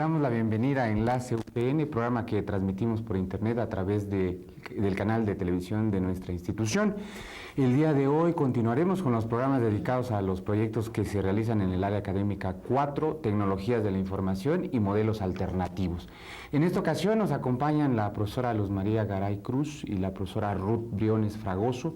damos la bienvenida a Enlace UPN, programa que transmitimos por internet a través del canal de televisión de nuestra institución. El día de hoy continuaremos con los programas dedicados a los proyectos que se realizan en el área académica 4, tecnologías de la información y modelos alternativos. En esta ocasión nos acompañan la profesora Luz María Garay Cruz y la profesora Ruth Briones Fragoso,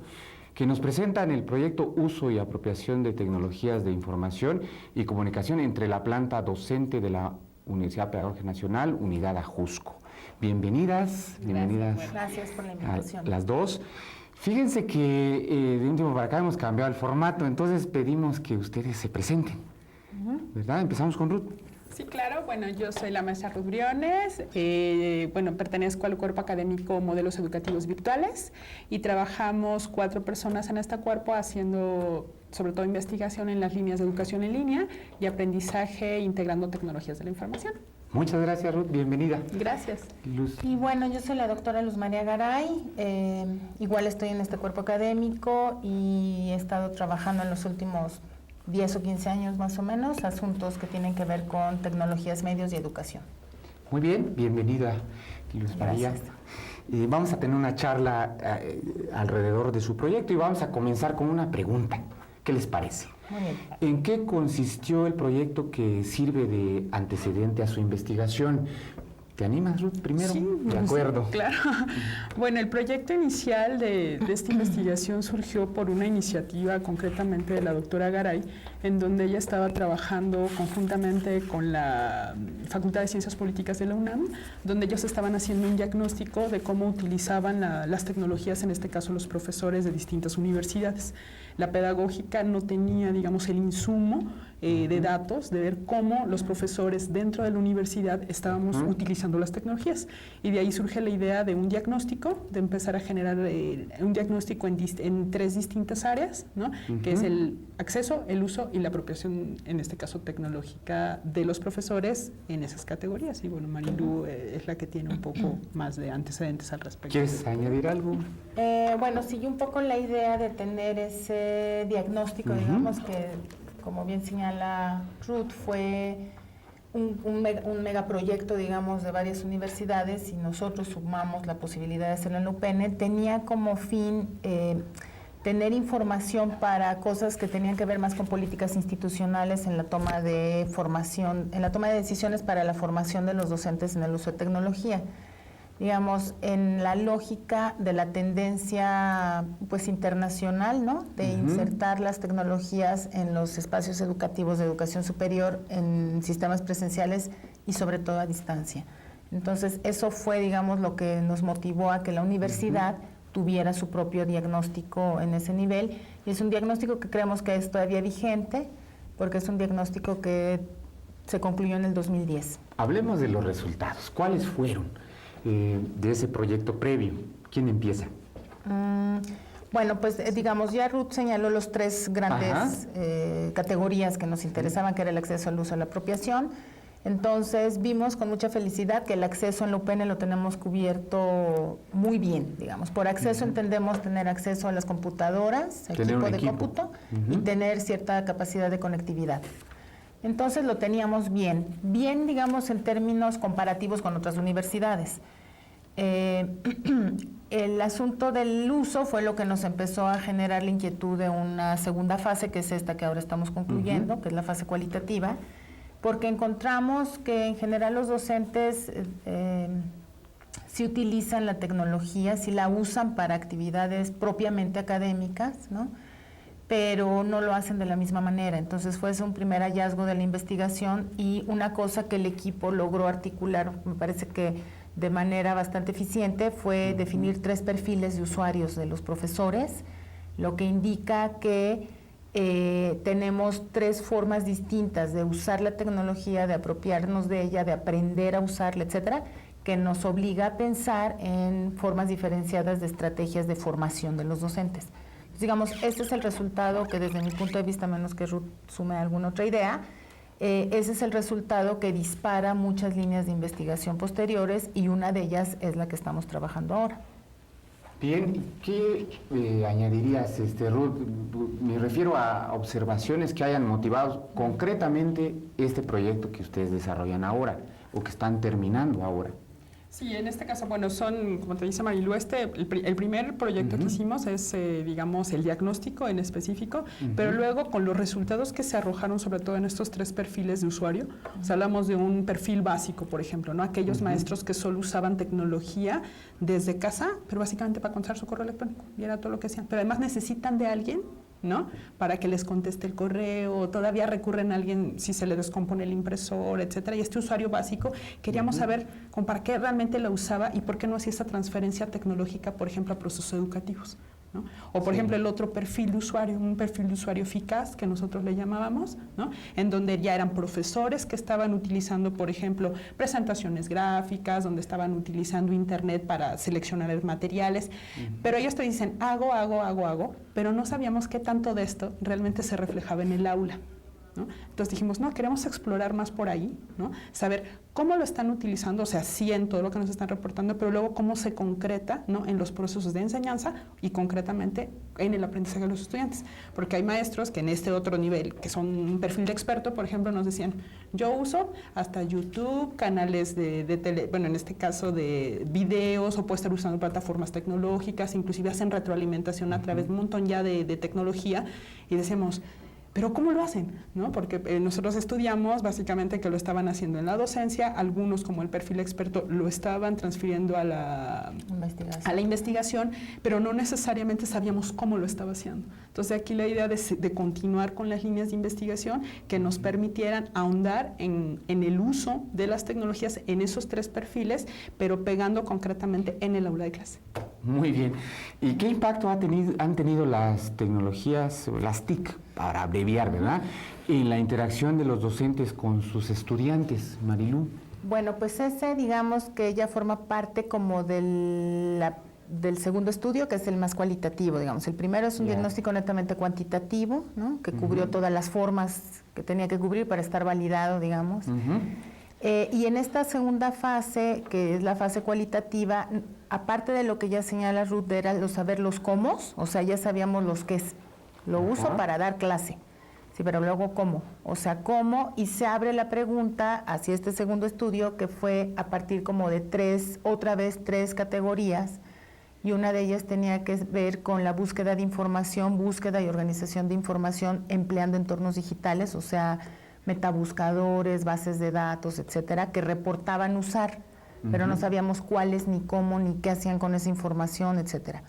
que nos presentan el proyecto Uso y Apropiación de Tecnologías de Información y Comunicación entre la planta docente de la Universidad Pedagógica Nacional, Unidad Ajusco. Bienvenidas. Gracias por la invitación. Las dos. Fíjense que de un tiempo para acá hemos cambiado el formato, entonces pedimos que ustedes se presenten, ¿verdad? Empezamos con Ruth. Sí, claro. Bueno, yo soy la maestra Ruth Briones, pertenezco al cuerpo académico Modelos Educativos Virtuales y trabajamos 4 personas en este cuerpo haciendo sobre todo investigación en las líneas de educación en línea y aprendizaje integrando tecnologías de la información. Muchas gracias, Ruth. Bienvenida. Gracias. Luz. Y bueno, yo soy la doctora Luz María Garay, igual estoy en este cuerpo académico y he estado trabajando en los últimos 10 o 15 años más o menos, asuntos que tienen que ver con tecnologías, medios y educación. Muy bien, bienvenida, Luz María. Vamos a tener una charla alrededor de su proyecto y vamos a comenzar con una pregunta. ¿Qué les parece? Muy bien. ¿En qué consistió el proyecto que sirve de antecedente a su investigación? ¿Te animas, Ruth, primero? Sí, de acuerdo. Sí, claro. Bueno, el proyecto inicial de esta investigación surgió por una iniciativa concretamente de la doctora Garay, en donde ella estaba trabajando conjuntamente con la Facultad de Ciencias Políticas de la UNAM, donde ellos estaban haciendo un diagnóstico de cómo utilizaban las tecnologías, en este caso los profesores de distintas universidades. La pedagógica no tenía, digamos, el insumo de datos, de ver cómo los profesores dentro de la universidad estábamos utilizando las tecnologías. Y de ahí surge la idea de un diagnóstico, de empezar a generar un diagnóstico en 3 distintas áreas, ¿no? Que es el acceso, el uso y la apropiación, en este caso tecnológica, de los profesores en esas categorías. Y bueno, Marilu es la que tiene un poco más de antecedentes al respecto. ¿Quieres añadir algo? Bueno, sigue un poco la idea de tener ese diagnóstico, digamos que, como bien señala Ruth, fue un megaproyecto, digamos, de varias universidades y nosotros sumamos la posibilidad de hacerlo en la UPN. Tenía como fin tener información para cosas que tenían que ver más con políticas institucionales en la toma de formación, en la toma de decisiones para la formación de los docentes en el uso de tecnología. Digamos, en la lógica de la tendencia pues internacional, ¿no? De insertar las tecnologías en los espacios educativos de educación superior, en sistemas presenciales y sobre todo a distancia. Entonces, eso fue, digamos, lo que nos motivó a que la universidad tuviera su propio diagnóstico en ese nivel, y es un diagnóstico que creemos que es todavía vigente, porque es un diagnóstico que se concluyó en el 2010. Hablemos de los resultados. ¿Cuáles fueron de ese proyecto previo? ¿Quién empieza? Bueno, pues digamos, ya Ruth señaló los 3 grandes categorías que nos interesaban, que era el acceso al uso, a la apropiación. Entonces vimos con mucha felicidad que el acceso en la UPN lo tenemos cubierto muy bien, digamos. Por acceso entendemos tener acceso a las computadoras, equipo de cómputo, y tener cierta capacidad de conectividad. Entonces lo teníamos bien, digamos, en términos comparativos con otras universidades. El asunto del uso fue lo que nos empezó a generar la inquietud de una segunda fase, que es esta que ahora estamos concluyendo, que es la fase cualitativa, porque encontramos que en general los docentes sí utilizan la tecnología, sí la usan para actividades propiamente académicas, ¿no? Pero no lo hacen de la misma manera. Entonces fue ese un primer hallazgo de la investigación y una cosa que el equipo logró articular, me parece que de manera bastante eficiente, fue definir 3 perfiles de usuarios de los profesores, lo que indica que tenemos 3 formas distintas de usar la tecnología, de apropiarnos de ella, de aprender a usarla, etcétera, que nos obliga a pensar en formas diferenciadas de estrategias de formación de los docentes. Digamos, este es el resultado que desde mi punto de vista, menos que Ruth sume alguna otra idea, ese es el resultado que dispara muchas líneas de investigación posteriores y una de ellas es la que estamos trabajando ahora. Bien, ¿qué añadirías, Ruth? Me refiero a observaciones que hayan motivado concretamente este proyecto que ustedes desarrollan ahora. o que están terminando ahora? Sí, en este caso, bueno, son, como te dice Marilu, el primer proyecto que hicimos es, digamos, el diagnóstico en específico, pero luego con los resultados que se arrojaron, sobre todo en estos 3 perfiles de usuario, o sea, hablamos de un perfil básico, por ejemplo, ¿no? Aquellos maestros que solo usaban tecnología desde casa, pero básicamente para contestar su correo electrónico, y era todo lo que hacían, pero además necesitan de alguien, ¿no? Para que les conteste el correo, todavía recurren a alguien si se le descompone el impresor, etcétera. Y este usuario básico, queríamos saber para qué realmente la usaba y por qué no hacía esa transferencia tecnológica, por ejemplo, a procesos educativos, ¿no? O, por ejemplo, el otro perfil de usuario, un perfil de usuario eficaz, que nosotros le llamábamos, ¿no? En donde ya eran profesores que estaban utilizando, por ejemplo, presentaciones gráficas, donde estaban utilizando Internet para seleccionar los materiales, pero ellos te dicen, hago, pero no sabíamos qué tanto de esto realmente se reflejaba en el aula, ¿no? Entonces dijimos, no, queremos explorar más por ahí, ¿no? Saber cómo lo están utilizando, o sea, sí en todo lo que nos están reportando, pero luego cómo se concreta, ¿no? En los procesos de enseñanza y concretamente en el aprendizaje de los estudiantes. Porque hay maestros que en este otro nivel, que son un perfil de experto, por ejemplo, nos decían, yo uso hasta YouTube, canales de tele, bueno, en este caso de videos, o puedo estar usando plataformas tecnológicas, inclusive hacen retroalimentación a través de un montón ya de tecnología, y decimos, ¿pero cómo lo hacen? ¿No? Porque nosotros estudiamos básicamente que lo estaban haciendo en la docencia, algunos como el perfil experto lo estaban transfiriendo a la investigación, pero no necesariamente sabíamos cómo lo estaba haciendo. Entonces aquí la idea de continuar con las líneas de investigación que nos permitieran ahondar en el uso de las tecnologías en esos 3 perfiles, pero pegando concretamente en el aula de clase. Muy bien. ¿Y qué impacto han tenido las tecnologías, las TIC, para abreviar, ¿verdad?, en la interacción de los docentes con sus estudiantes, Marilu? Bueno, pues ese, digamos que ya forma parte como del segundo estudio, que es el más cualitativo, digamos. El primero es un diagnóstico netamente cuantitativo, ¿no? Que cubrió todas las formas que tenía que cubrir para estar validado, digamos. Y en esta segunda fase, que es la fase cualitativa, aparte de lo que ya señala Ruth, era saber los cómo, o sea, ya sabíamos los qué es. Lo uso para dar clase, sí, pero luego cómo, o sea, cómo, y se abre la pregunta hacia este segundo estudio, que fue a partir como de 3 categorías, y una de ellas tenía que ver con la búsqueda de información, búsqueda y organización de información empleando entornos digitales, o sea, metabuscadores, bases de datos, etcétera, que reportaban usar, pero no sabíamos cuáles, ni cómo, ni qué hacían con esa información, etcétera.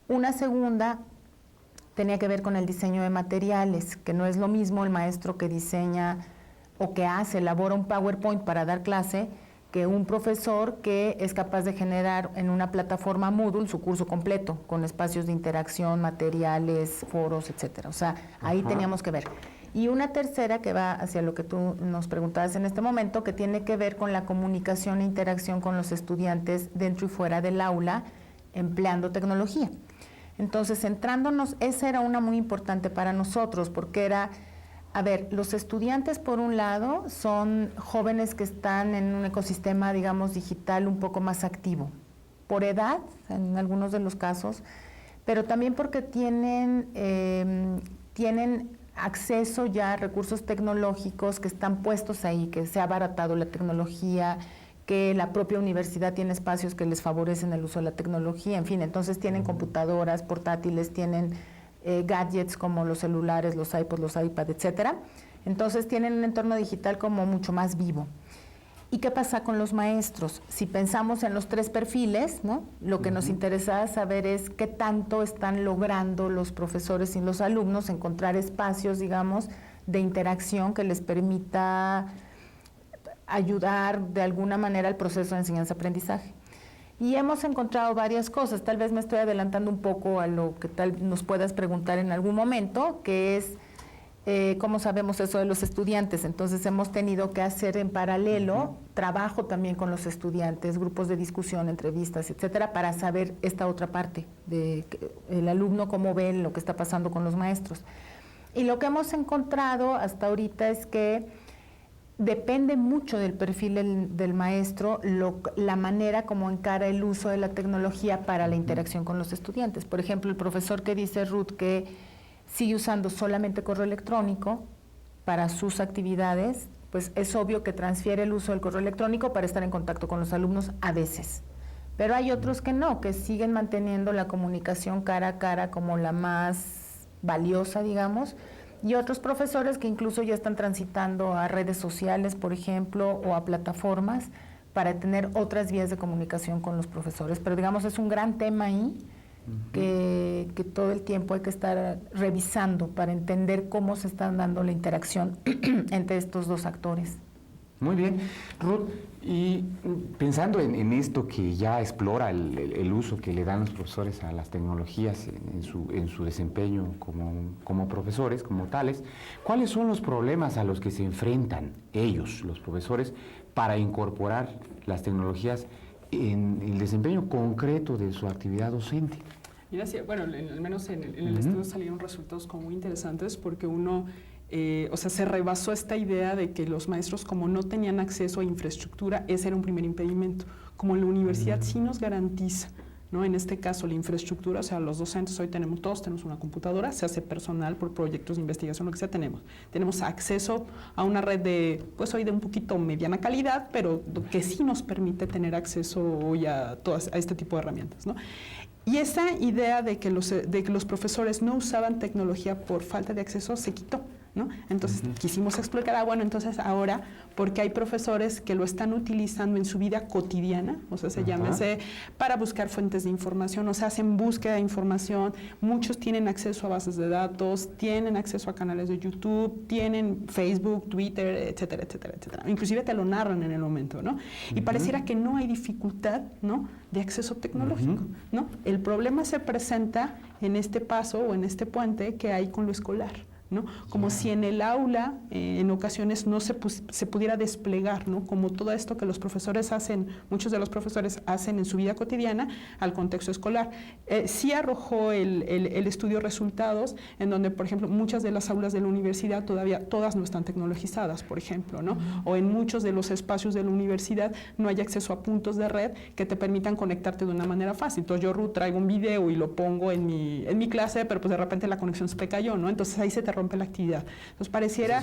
Una segunda tenía que ver con el diseño de materiales, que no es lo mismo el maestro que diseña o que elabora un PowerPoint para dar clase, que un profesor que es capaz de generar en una plataforma Moodle su curso completo, con espacios de interacción, materiales, foros, etcétera. O sea, ahí teníamos que ver. Y una tercera que va hacia lo que tú nos preguntabas en este momento, que tiene que ver con la comunicación e interacción con los estudiantes dentro y fuera del aula, empleando tecnología. Entonces, centrándonos, esa era una muy importante para nosotros, porque era, a ver, los estudiantes por un lado son jóvenes que están en un ecosistema, digamos, digital un poco más activo, por edad, en algunos de los casos, pero también porque tienen acceso ya a recursos tecnológicos que están puestos ahí, que se ha abaratado la tecnología, que la propia universidad tiene espacios que les favorecen el uso de la tecnología, en fin, entonces tienen computadoras portátiles, tienen gadgets como los celulares, los iPods, los iPads, etcétera. Entonces tienen un entorno digital como mucho más vivo. ¿Y qué pasa con los maestros? Si pensamos en los 3 perfiles, ¿no? Lo que nos interesaba saber es qué tanto están logrando los profesores y los alumnos encontrar espacios, digamos, de interacción que les permita ayudar de alguna manera al proceso de enseñanza-aprendizaje. Y hemos encontrado varias cosas, tal vez me estoy adelantando un poco a lo que tal nos puedas preguntar en algún momento, que es cómo sabemos eso de los estudiantes. Entonces hemos tenido que hacer en paralelo trabajo también con los estudiantes, grupos de discusión, entrevistas, etcétera, para saber esta otra parte de el alumno, cómo ve lo que está pasando con los maestros. Y lo que hemos encontrado hasta ahorita es que depende mucho del perfil del maestro, la manera como encara el uso de la tecnología para la interacción con los estudiantes. Por ejemplo, el profesor que dice Ruth que sigue usando solamente correo electrónico para sus actividades, pues es obvio que transfiere el uso del correo electrónico para estar en contacto con los alumnos a veces. Pero hay otros que no, que siguen manteniendo la comunicación cara a cara como la más valiosa, digamos, y otros profesores que incluso ya están transitando a redes sociales, por ejemplo, o a plataformas para tener otras vías de comunicación con los profesores. Pero digamos, es un gran tema ahí que todo el tiempo hay que estar revisando para entender cómo se está dando la interacción entre estos dos actores. Muy bien. Ruth, y pensando en esto que ya explora el uso que le dan los profesores a las tecnologías en su desempeño como profesores, como tales, ¿cuáles son los problemas a los que se enfrentan ellos, los profesores, para incorporar las tecnologías en el desempeño concreto de su actividad docente? Mira, sí, bueno, al menos en el estudio salieron resultados como muy interesantes porque uno... se rebasó esta idea de que los maestros, como no tenían acceso a infraestructura, ese era un primer impedimento. Como la universidad sí nos garantiza, ¿no? En este caso, la infraestructura, o sea, los docentes hoy todos tenemos una computadora, se hace personal por proyectos de investigación, lo que sea, tenemos acceso a una red de, pues hoy de un poquito mediana calidad, pero que sí nos permite tener acceso hoy a este tipo de herramientas, ¿no? Y esa idea de que los profesores no usaban tecnología por falta de acceso se quitó, ¿no? Entonces quisimos explicar, bueno, entonces ahora, porque hay profesores que lo están utilizando en su vida cotidiana, o sea, llámese para buscar fuentes de información, o sea, hacen búsqueda de información, muchos tienen acceso a bases de datos, tienen acceso a canales de YouTube, tienen Facebook, Twitter, etcétera, etcétera, etcétera. Inclusive te lo narran en el momento, ¿no? Y pareciera que no hay dificultad, ¿no?, de acceso tecnológico, ¿no? El problema se presenta en este paso o en este puente que hay con lo escolar, ¿no? Como si en el aula en ocasiones no se pudiera desplegar, ¿no? Como todo esto que los profesores hacen, muchos de los profesores hacen en su vida cotidiana al contexto escolar. Sí arrojó el estudio resultados en donde, por ejemplo, muchas de las aulas de la universidad todavía todas no están tecnologizadas, por ejemplo, ¿no? O en muchos de los espacios de la universidad no hay acceso a puntos de red que te permitan conectarte de una manera fácil. Entonces yo, Ruth, traigo un video y lo pongo en mi clase, pero pues de repente la conexión se me cayó, ¿no? Entonces ahí se te rompe la actividad. Entonces pareciera...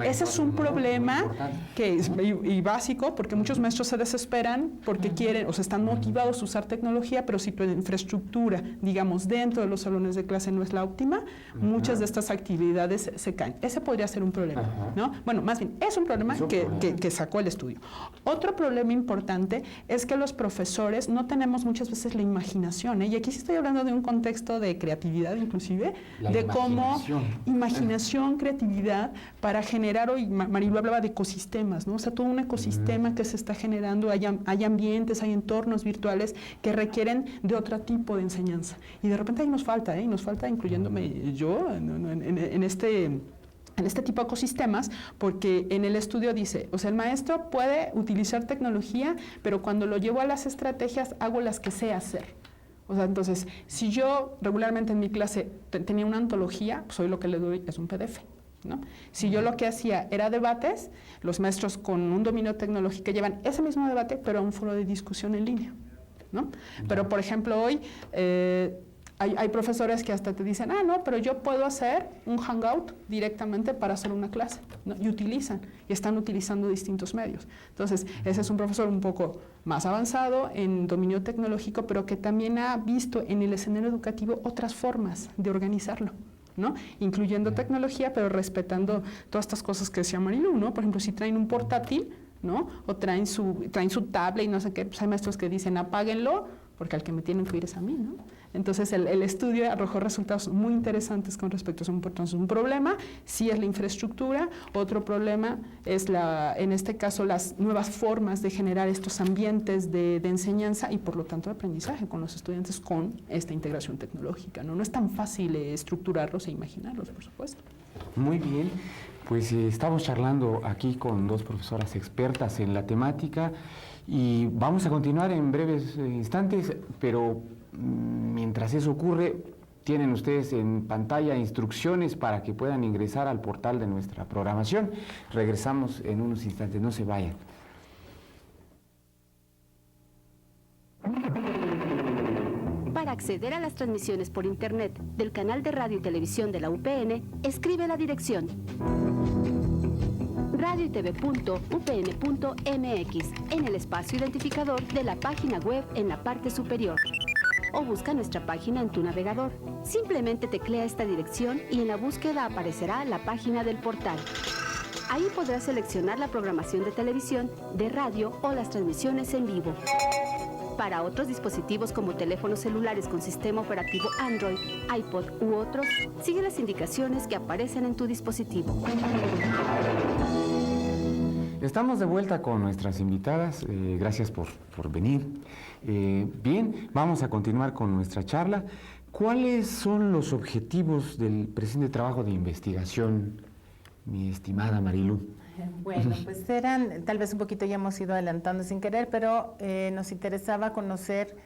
Ese es un problema que es y básico, porque muchos maestros se desesperan porque quieren, o sea, están motivados a usar tecnología, pero si tu infraestructura, digamos, dentro de los salones de clase no es la óptima, muchas de estas actividades se caen. Ese podría ser un problema, ¿no? Bueno, más bien, es un problema que sacó el estudio. Otro problema importante es que los profesores no tenemos muchas veces la imaginación, ¿eh? Y aquí sí estoy hablando de un contexto de creatividad, inclusive, de cómo imaginación, creatividad para generar, hoy Marilu hablaba de ecosistemas, ¿no? O sea, todo un ecosistema que se está generando, hay ambientes, hay entornos virtuales que requieren de otro tipo de enseñanza. Y de repente ahí nos falta, y nos falta, incluyéndome yo, en este tipo de ecosistemas, porque en el estudio dice, o sea, el maestro puede utilizar tecnología, pero cuando lo llevo a las estrategias, hago las que sé hacer. O sea, entonces, si yo regularmente en mi clase tenía una antología, pues hoy lo que le doy es un PDF, ¿no? Si yo lo que hacía era debates, los maestros con un dominio tecnológico llevan ese mismo debate, pero a un foro de discusión en línea, ¿no? Pero, por ejemplo, hoy hay profesores que hasta te dicen, no, pero yo puedo hacer un hangout directamente para hacer una clase, ¿no? Y están utilizando distintos medios. Entonces, ese es un profesor un poco más avanzado en dominio tecnológico, pero que también ha visto en el escenario educativo otras formas de organizarlo, ¿no? Incluyendo tecnología, pero respetando todas estas cosas que decía Marilu, ¿no? Por ejemplo, si traen un portátil, ¿no? O traen su tablet y no sé qué, pues hay maestros que dicen apáguenlo, porque al que me tienen que oír es a mí, ¿no? Entonces, el estudio arrojó resultados muy interesantes con respecto a eso. Entonces, un problema sí es la infraestructura, otro problema es, en este caso, las nuevas formas de generar estos ambientes de enseñanza y, por lo tanto, de aprendizaje con los estudiantes con esta integración tecnológica, ¿no? No es tan fácil estructurarlos e imaginarlos, por supuesto. Muy bien, pues estamos charlando aquí con dos profesoras expertas en la temática y vamos a continuar en breves instantes, pero mientras eso ocurre, tienen ustedes en pantalla instrucciones para que puedan ingresar al portal de nuestra programación. Regresamos en unos instantes, no se vayan. Para acceder a las transmisiones por internet del canal de radio y televisión de la UPN, escribe la dirección radioytv.upn.mx en el espacio identificador de la página web en la parte superior. O busca nuestra página en tu navegador. Simplemente teclea esta dirección y en la búsqueda aparecerá la página del portal. Ahí podrás seleccionar la programación de televisión, de radio o las transmisiones en vivo. Para otros dispositivos como teléfonos celulares con sistema operativo Android, iPod u otros, sigue las indicaciones que aparecen en tu dispositivo. Estamos de vuelta con nuestras invitadas. Gracias por venir. Bien, vamos a continuar con nuestra charla. ¿Cuáles son los objetivos del presente trabajo de investigación, mi estimada Marilu? Bueno, pues eran, tal vez un poquito ya hemos ido adelantando sin querer, pero nos interesaba conocer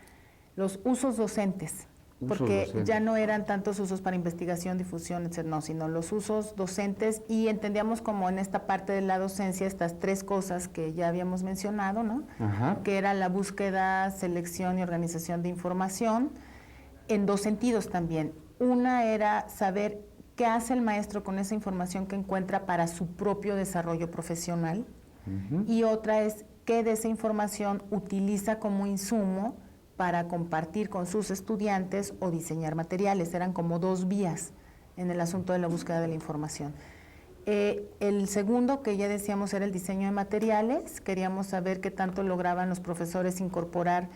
los usos docentes, porque ya no eran tantos usos para investigación, difusión, etc., no, sino los usos docentes, y entendíamos como en esta parte de la docencia estas tres cosas que ya habíamos mencionado, ¿no? Ajá. Que era la búsqueda, selección y organización de información, en dos sentidos también. Una era saber qué hace el maestro con esa información que encuentra para su propio desarrollo profesional, y otra es qué de esa información utiliza como insumo para compartir con sus estudiantes o diseñar materiales. Eran como dos vías en el asunto de la búsqueda de la información. El segundo, que ya decíamos, era el diseño de materiales. Queríamos saber qué tanto lograban los profesores incorporar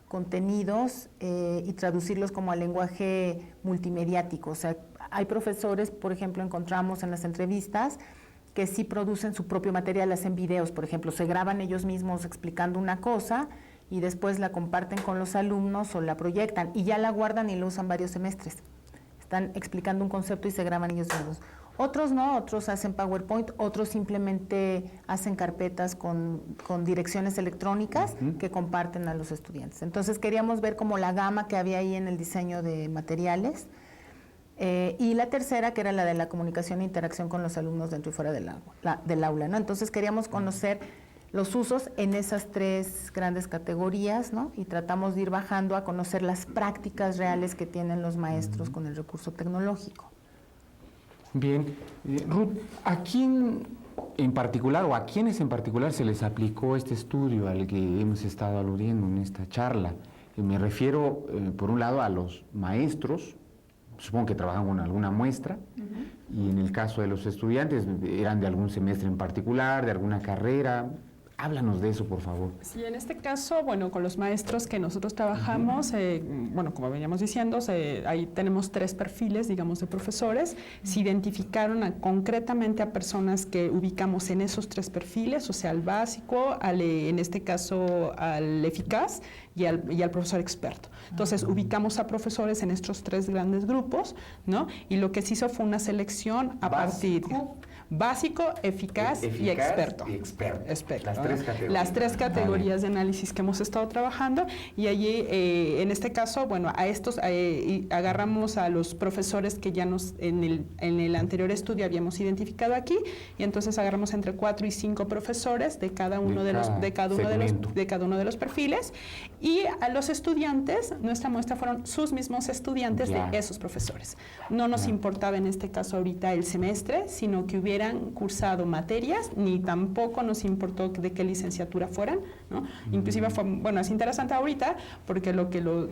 contenidos y traducirlos como al lenguaje multimediático. O sea, hay profesores, por ejemplo, encontramos en las entrevistas que sí producen su propio material, hacen videos, por ejemplo, se graban ellos mismos explicando una cosa y después la comparten con los alumnos o la proyectan y ya la guardan y la usan varios semestres. Están explicando un concepto y se graban ellos mismos. Otros no, otros hacen PowerPoint, otros simplemente hacen carpetas con direcciones electrónicas que comparten a los estudiantes. Entonces queríamos ver como la gama que había ahí en el diseño de materiales. Y la tercera, que era la de la comunicación e interacción con los alumnos dentro y fuera del aula, ¿no? Entonces queríamos conocer los usos en esas tres grandes categorías, ¿no? Y tratamos de ir bajando a conocer las prácticas reales que tienen los maestros con el recurso tecnológico. Bien. Ruth, ¿a quién en particular o a quiénes en particular se les aplicó este estudio al que hemos estado aludiendo en esta charla? Me refiero, por un lado, a los maestros, supongo que trabajan con alguna muestra, y en el caso de los estudiantes, ¿eran de algún semestre en particular, de alguna carrera? Háblanos de eso, por favor. Sí, en este caso, bueno, con los maestros que nosotros trabajamos, bueno, como veníamos diciendo, ahí tenemos tres perfiles, digamos, de profesores. Se identificaron concretamente a personas que ubicamos en esos tres perfiles, o sea, al básico, en este caso al eficaz y al profesor experto. Entonces, ubicamos a profesores en estos tres grandes grupos, ¿no? Y lo que se hizo fue una selección a partir... Básico, eficaz y experto. Las tres categorías de análisis que hemos estado trabajando, y allí, en este caso, bueno, a estos agarramos a los profesores que ya en el anterior estudio habíamos identificado aquí, y entonces agarramos entre 4 y 5 profesores de cada uno de los perfiles, y a los estudiantes, nuestra muestra fueron sus mismos estudiantes de esos profesores. No nos importaba en este caso ahorita el semestre, sino que hubieran cursado materias, ni tampoco nos importó de qué licenciatura fueran, ¿no? Inclusive fue, bueno, es interesante ahorita porque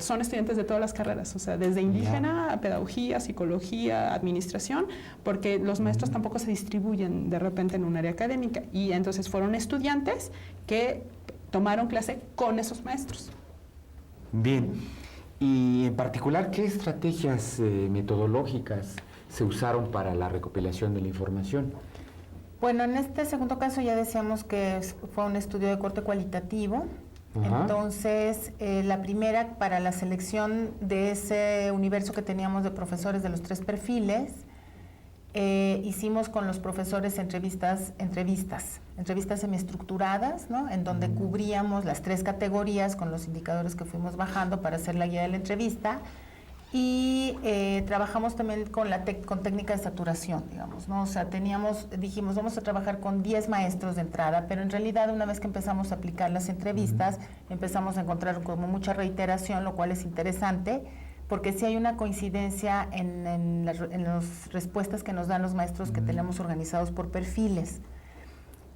son estudiantes de todas las carreras, o sea, desde indígena a pedagogía, psicología, administración, porque los maestros tampoco se distribuyen de repente en un área académica, y entonces fueron estudiantes que tomaron clase con esos maestros. Bien, y en particular, ¿qué estrategias metodológicas se usaron para la recopilación de la información? Bueno, en este segundo caso ya decíamos que fue un estudio de corte cualitativo. Entonces, la primera, para la selección de ese universo que teníamos de profesores de los tres perfiles, hicimos con los profesores entrevistas semiestructuradas, ¿no? En donde cubríamos las tres categorías con los indicadores que fuimos bajando para hacer la guía de la entrevista. Y trabajamos también con técnica de saturación, digamos, ¿no? O sea, dijimos, vamos a trabajar con 10 maestros de entrada, pero en realidad una vez que empezamos a aplicar las entrevistas, empezamos a encontrar como mucha reiteración, lo cual es interesante, porque sí hay una coincidencia en las respuestas que nos dan los maestros que tenemos organizados por perfiles.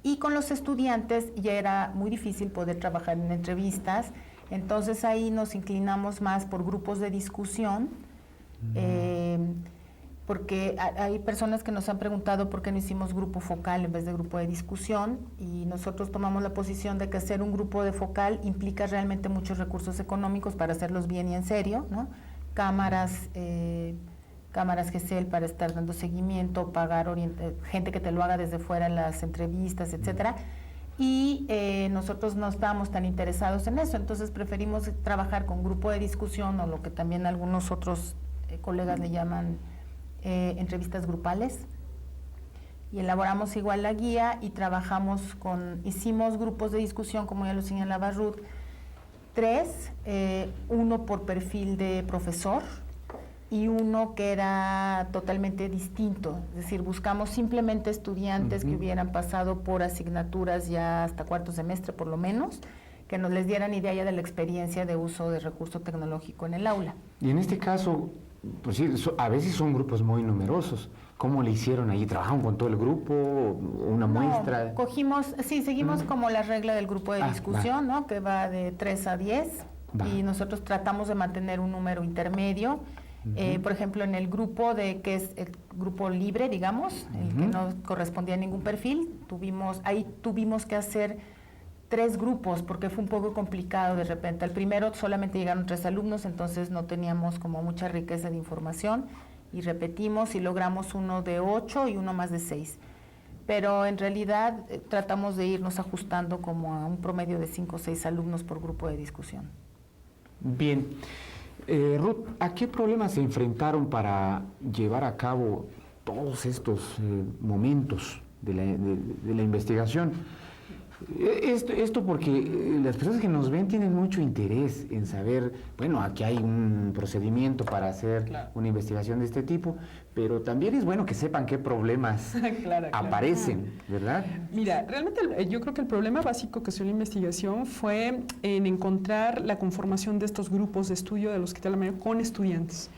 Y con los estudiantes ya era muy difícil poder trabajar en entrevistas, entonces ahí nos inclinamos más por grupos de discusión, porque hay personas que nos han preguntado por qué no hicimos grupo focal en vez de grupo de discusión, y nosotros tomamos la posición de que hacer un grupo de focal implica realmente muchos recursos económicos para hacerlos bien y en serio, ¿no? Cámaras GESEL para estar dando seguimiento, pagar gente que te lo haga desde fuera en las entrevistas, etcétera. Y nosotros no estábamos tan interesados en eso, entonces preferimos trabajar con grupo de discusión, o lo que también algunos otros colegas le llaman entrevistas grupales. Y elaboramos igual la guía y hicimos grupos de discusión, como ya lo señalaba Ruth, 3, uno por perfil de profesor, y uno que era totalmente distinto, es decir, buscamos simplemente estudiantes que hubieran pasado por asignaturas ya hasta cuarto semestre por lo menos, que nos les dieran idea ya de la experiencia de uso de recurso tecnológico en el aula. Y en este caso, pues sí, a veces son grupos muy numerosos. ¿Cómo le hicieron ahí? ¿Trabajaron con todo el grupo? ¿Una muestra? Seguimos como la regla del grupo de discusión, ¿no? Que va de 3 a 10, y nosotros tratamos de mantener un número intermedio. Por ejemplo, en el grupo que es el grupo libre, digamos, el que no correspondía a ningún perfil, tuvimos que hacer 3 grupos porque fue un poco complicado de repente. Al primero solamente llegaron 3 alumnos, entonces no teníamos como mucha riqueza de información, y repetimos y logramos uno de 8 y uno más de 6. Pero en realidad tratamos de irnos ajustando como a un promedio de 5 o 6 alumnos por grupo de discusión. Bien. Ruth, ¿a qué problemas se enfrentaron para llevar a cabo todos estos momentos de la investigación? Esto porque las personas que nos ven tienen mucho interés en saber, bueno, aquí hay un procedimiento para hacer una investigación de este tipo, pero también es bueno que sepan qué problemas aparecen, ¿verdad? Mira, realmente yo creo que el problema básico que se dio en la investigación fue en encontrar la conformación de estos grupos de estudio de los que te hablo con estudiantes.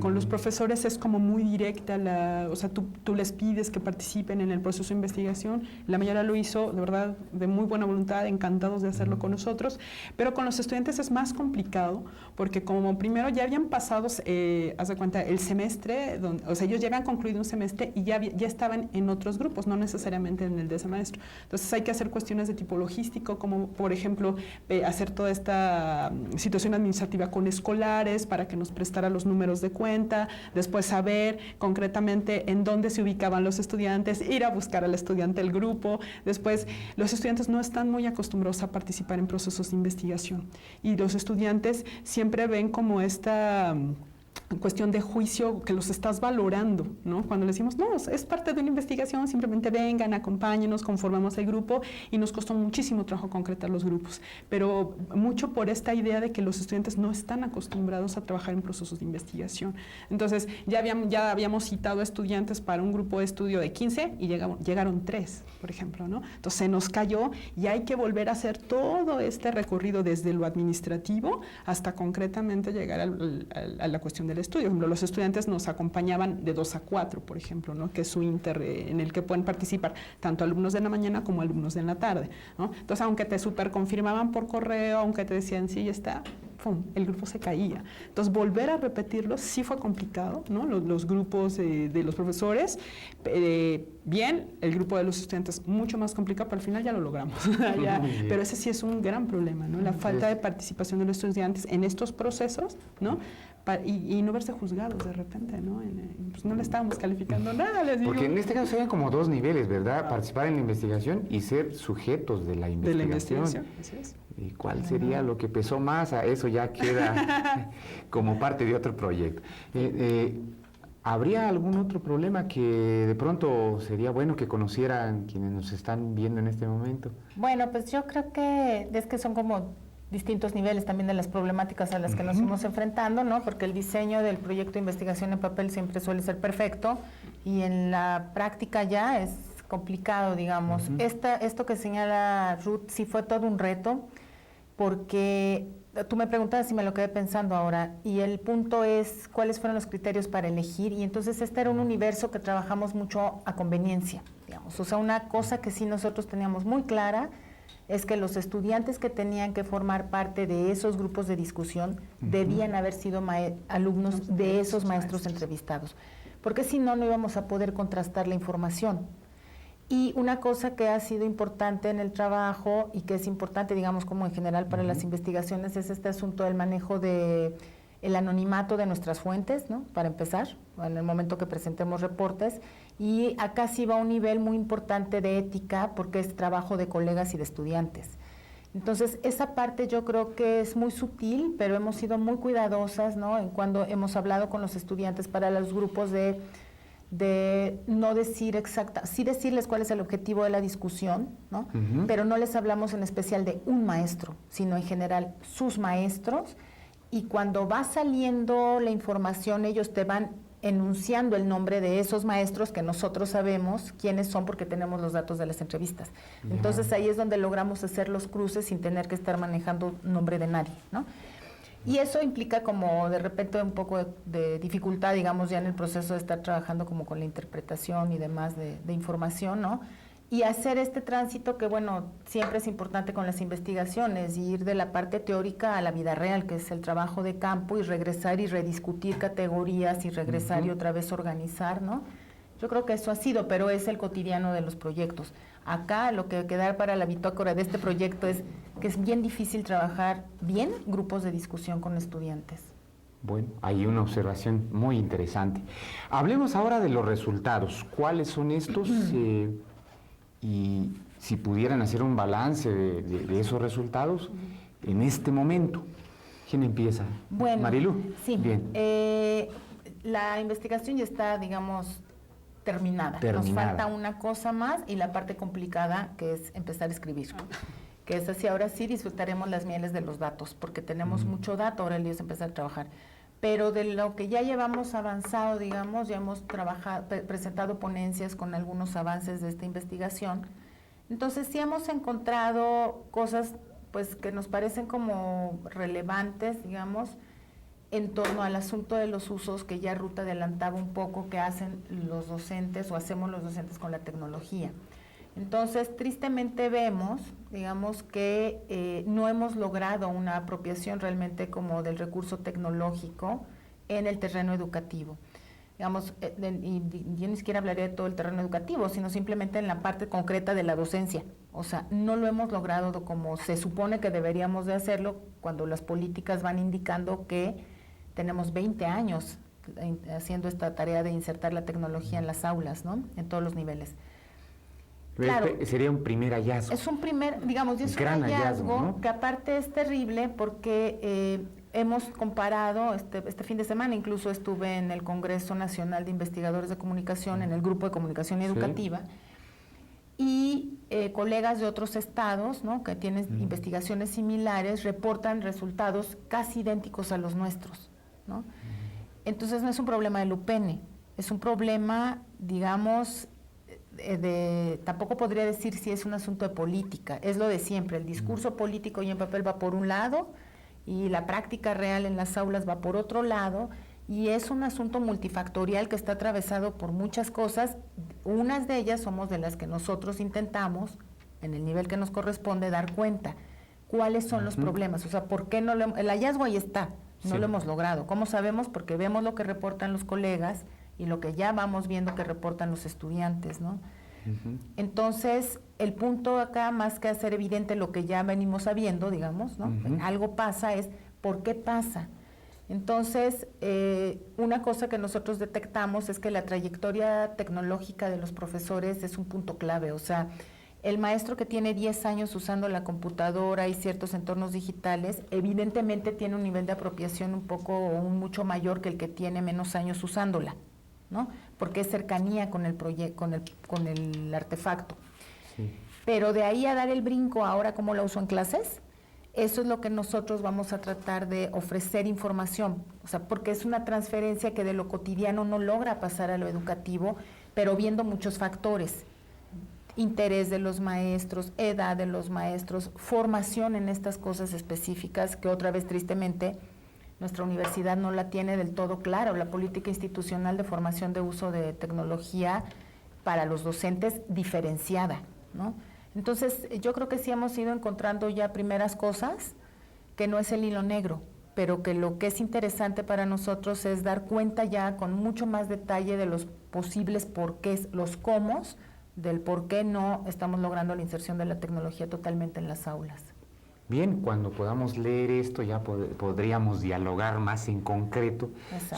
Con los profesores es como muy directa, o sea, tú les pides que participen en el proceso de investigación, la mayoría lo hizo de verdad de muy buena voluntad, encantados de hacerlo con nosotros, pero con los estudiantes es más complicado, porque como primero ya habían pasado, haz de cuenta, el semestre, o sea, ellos ya habían concluido un semestre y ya estaban en otros grupos, no necesariamente en el de ese maestro. Entonces hay que hacer cuestiones de tipo logístico, como por ejemplo, hacer toda esta situación administrativa con escolares para que nos prestara los números de cuenta, después saber concretamente en dónde se ubicaban los estudiantes, ir a buscar al estudiante el grupo. Después, los estudiantes no están muy acostumbrados a participar en procesos de investigación, y los estudiantes siempre ven como esta cuestión de juicio que los estás valorando, ¿no? Cuando les decimos, no, es parte de una investigación, simplemente vengan, acompáñenos, conformamos el grupo, y nos costó muchísimo trabajo concretar los grupos, pero mucho por esta idea de que los estudiantes no están acostumbrados a trabajar en procesos de investigación. Entonces, ya habíamos citado estudiantes para un grupo de estudio de 15 y llegaron 3, por ejemplo, ¿no? Entonces, se nos cayó y hay que volver a hacer todo este recorrido desde lo administrativo hasta concretamente llegar a la cuestión del estudio. Por ejemplo, los estudiantes nos acompañaban de 2 a 4, por ejemplo, ¿no? Que es su en el que pueden participar tanto alumnos de la mañana como alumnos de la tarde, ¿no? Entonces, aunque te super confirmaban por correo, aunque te decían sí, ya está, ¡pum!, el grupo se caía. Entonces, volver a repetirlo sí fue complicado, ¿no? Los grupos de los profesores, bien, el grupo de los estudiantes mucho más complicado, pero al final ya lo logramos. Pero ese sí es un gran problema, ¿no? La falta de participación de los estudiantes en estos procesos, ¿no? Y no verse juzgados de repente, ¿no? Pues no le estábamos calificando nada, les digo. Porque en este caso serían como 2 niveles, ¿verdad? Participar en la investigación y ser sujetos de la investigación. De la investigación, así es. ¿Y cuál sería lo que pesó más? Eso ya queda como parte de otro proyecto. ¿Habría algún otro problema que de pronto sería bueno que conocieran quienes nos están viendo en este momento? Bueno, pues yo creo que es que son como distintos niveles también de las problemáticas a las que nos fuimos enfrentando, ¿no? Porque el diseño del proyecto de investigación en papel siempre suele ser perfecto, y en la práctica ya es complicado, digamos. Esto que señala Ruth sí fue todo un reto, porque tú me preguntabas si me lo quedé pensando ahora, y el punto es cuáles fueron los criterios para elegir, y entonces este era un universo que trabajamos mucho a conveniencia, digamos. digamos. O sea, una cosa que sí nosotros teníamos muy clara es que los estudiantes que tenían que formar parte de esos grupos de discusión debían haber sido alumnos de esos maestros entrevistados, porque si no, no íbamos a poder contrastar la información. Y una cosa que ha sido importante en el trabajo y que es importante, digamos, como en general para las investigaciones, es este asunto del manejo de el anonimato de nuestras fuentes, ¿no? Para empezar, en el momento que presentemos reportes, y acá sí va a un nivel muy importante de ética porque es trabajo de colegas y de estudiantes. Entonces, esa parte yo creo que es muy sutil, pero hemos sido muy cuidadosas, ¿no? En cuando hemos hablado con los estudiantes para los grupos de no decir sí decirles cuál es el objetivo de la discusión, ¿no? Pero no les hablamos en especial de un maestro, sino en general sus maestros, y cuando va saliendo la información, ellos te van enunciando el nombre de esos maestros que nosotros sabemos quiénes son porque tenemos los datos de las entrevistas. Entonces ahí es donde logramos hacer los cruces sin tener que estar manejando nombre de nadie, ¿no? Y eso implica como de repente un poco de dificultad, digamos, ya en el proceso de estar trabajando como con la interpretación y demás de información, ¿no? Y hacer este tránsito que, bueno, siempre es importante con las investigaciones, y ir de la parte teórica a la vida real, que es el trabajo de campo, y regresar y rediscutir categorías y regresar y otra vez organizar, ¿no? Yo creo que eso ha sido, pero es el cotidiano de los proyectos. Acá lo que queda para la bitácora de este proyecto es que es bien difícil trabajar bien grupos de discusión con estudiantes. Bueno, hay una observación muy interesante. Hablemos ahora de los resultados. ¿Cuáles son estos? Y si pudieran hacer un balance de esos resultados en este momento. ¿Quién empieza? Bueno, Marilu. Sí. Bien. La investigación ya está, digamos, terminada. Nos falta una cosa más y la parte complicada, que es empezar a escribir. Que es así, ahora sí disfrutaremos las mieles de los datos, porque tenemos mucho dato, ahora el día es empezar a trabajar. Pero de lo que ya llevamos avanzado, digamos, ya hemos presentado ponencias con algunos avances de esta investigación. Entonces sí hemos encontrado cosas pues que nos parecen como relevantes, digamos, en torno al asunto de los usos que ya Ruth adelantaba un poco que hacen los docentes o hacemos los docentes con la tecnología. Entonces, tristemente vemos, digamos, que no hemos logrado una apropiación realmente como del recurso tecnológico en el terreno educativo. Digamos, y yo ni siquiera hablaría de todo el terreno educativo, sino simplemente en la parte concreta de la docencia. O sea, no lo hemos logrado como se supone que deberíamos de hacerlo cuando las políticas van indicando que tenemos 20 años haciendo esta tarea de insertar la tecnología en las aulas, ¿no? En todos los niveles. Claro, sería un primer hallazgo. Es un primer, digamos, es un hallazgo, ¿no? Que aparte es terrible porque hemos comparado, este fin de semana incluso estuve en el Congreso Nacional de Investigadores de Comunicación, en el Grupo de Comunicación Educativa, y colegas de otros estados, ¿no? Que tienen investigaciones similares, reportan resultados casi idénticos a los nuestros, ¿no? Entonces no es un problema del UPN, es un problema, digamos, tampoco podría decir si es un asunto de política, es lo de siempre, el discurso político y en papel va por un lado y la práctica real en las aulas va por otro lado, y es un asunto multifactorial que está atravesado por muchas cosas. Unas de ellas somos de las que nosotros intentamos, en el nivel que nos corresponde, dar cuenta cuáles son los problemas, o sea, ¿por qué no el hallazgo ahí está? No lo hemos logrado. ¿Cómo sabemos? Porque vemos lo que reportan los colegas y lo que ya vamos viendo que reportan los estudiantes, ¿no? Entonces, el punto acá, más que hacer evidente lo que ya venimos sabiendo, digamos, ¿no? Algo pasa, es ¿por qué pasa? Entonces, una cosa que nosotros detectamos es que la trayectoria tecnológica de los profesores es un punto clave, o sea, el maestro que tiene 10 años usando la computadora y ciertos entornos digitales, evidentemente tiene un nivel de apropiación un poco o mucho mayor que el que tiene menos años usándola, ¿no? Porque es cercanía con el con el artefacto. Sí. Pero de ahí a dar el brinco ahora cómo la uso en clases, eso es lo que nosotros vamos a tratar de ofrecer información, o sea, porque es una transferencia que de lo cotidiano no logra pasar a lo educativo, pero viendo muchos factores: interés de los maestros, edad de los maestros, formación en estas cosas específicas, que otra vez tristemente nuestra universidad no la tiene del todo claro. La política institucional de formación de uso de tecnología para los docentes diferenciada, ¿no? Entonces, yo creo que sí hemos ido encontrando ya primeras cosas, que no es el hilo negro, pero que lo que es interesante para nosotros es dar cuenta ya con mucho más detalle de los posibles porqués, los cómo, del por qué no estamos logrando la inserción de la tecnología totalmente en las aulas. Bien, cuando podamos leer esto ya podríamos dialogar más en concreto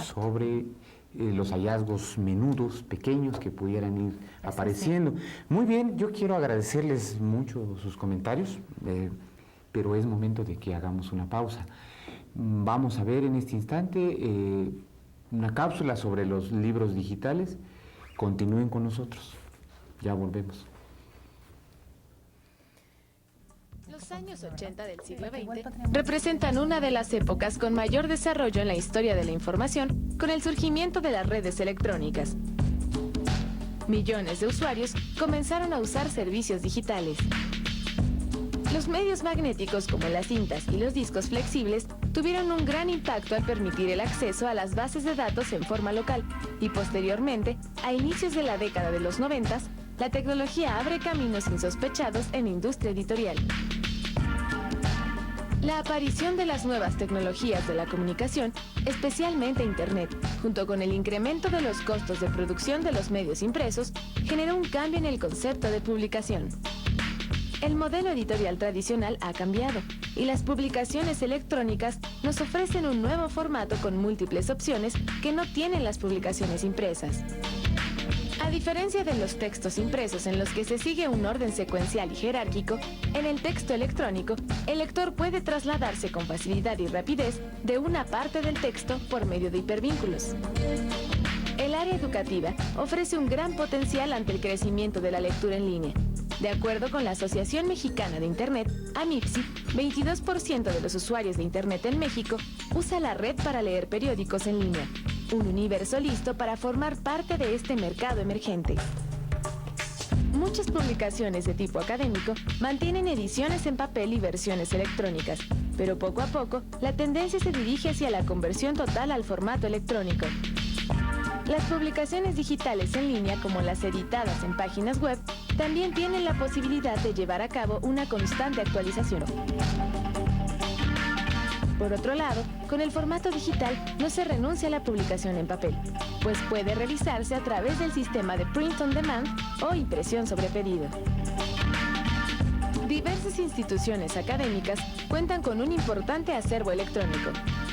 sobre los hallazgos menudos, pequeños que pudieran ir apareciendo. Muy bien, yo quiero agradecerles mucho sus comentarios, pero es momento de que hagamos una pausa. Vamos a ver en este instante una cápsula sobre los libros digitales. Continúen con nosotros, ya volvemos. Los años 80 del siglo XX representan una de las épocas con mayor desarrollo en la historia de la información con el surgimiento de las redes electrónicas. Millones de usuarios comenzaron a usar servicios digitales. Los medios magnéticos como las cintas y los discos flexibles tuvieron un gran impacto al permitir el acceso a las bases de datos en forma local y posteriormente, a inicios de la década de los 90, la tecnología abre caminos insospechados en la industria editorial. La aparición de las nuevas tecnologías de la comunicación, especialmente Internet, junto con el incremento de los costos de producción de los medios impresos, generó un cambio en el concepto de publicación. El modelo editorial tradicional ha cambiado y las publicaciones electrónicas nos ofrecen un nuevo formato con múltiples opciones que no tienen las publicaciones impresas. A diferencia de los textos impresos en los que se sigue un orden secuencial y jerárquico, en el texto electrónico, el lector puede trasladarse con facilidad y rapidez de una parte del texto por medio de hipervínculos. El área educativa ofrece un gran potencial ante el crecimiento de la lectura en línea. De acuerdo con la Asociación Mexicana de Internet, AMIPSI, 22% de los usuarios de Internet en México usa la red para leer periódicos en línea, un universo listo para formar parte de este mercado emergente. Muchas publicaciones de tipo académico mantienen ediciones en papel y versiones electrónicas, pero poco a poco la tendencia se dirige hacia la conversión total al formato electrónico. Las publicaciones digitales en línea, como las editadas en páginas web, también tienen la posibilidad de llevar a cabo una constante actualización. Por otro lado, con el formato digital no se renuncia a la publicación en papel, pues puede realizarse a través del sistema de print on demand o impresión sobre pedido. Diversas instituciones académicas cuentan con un importante acervo electrónico.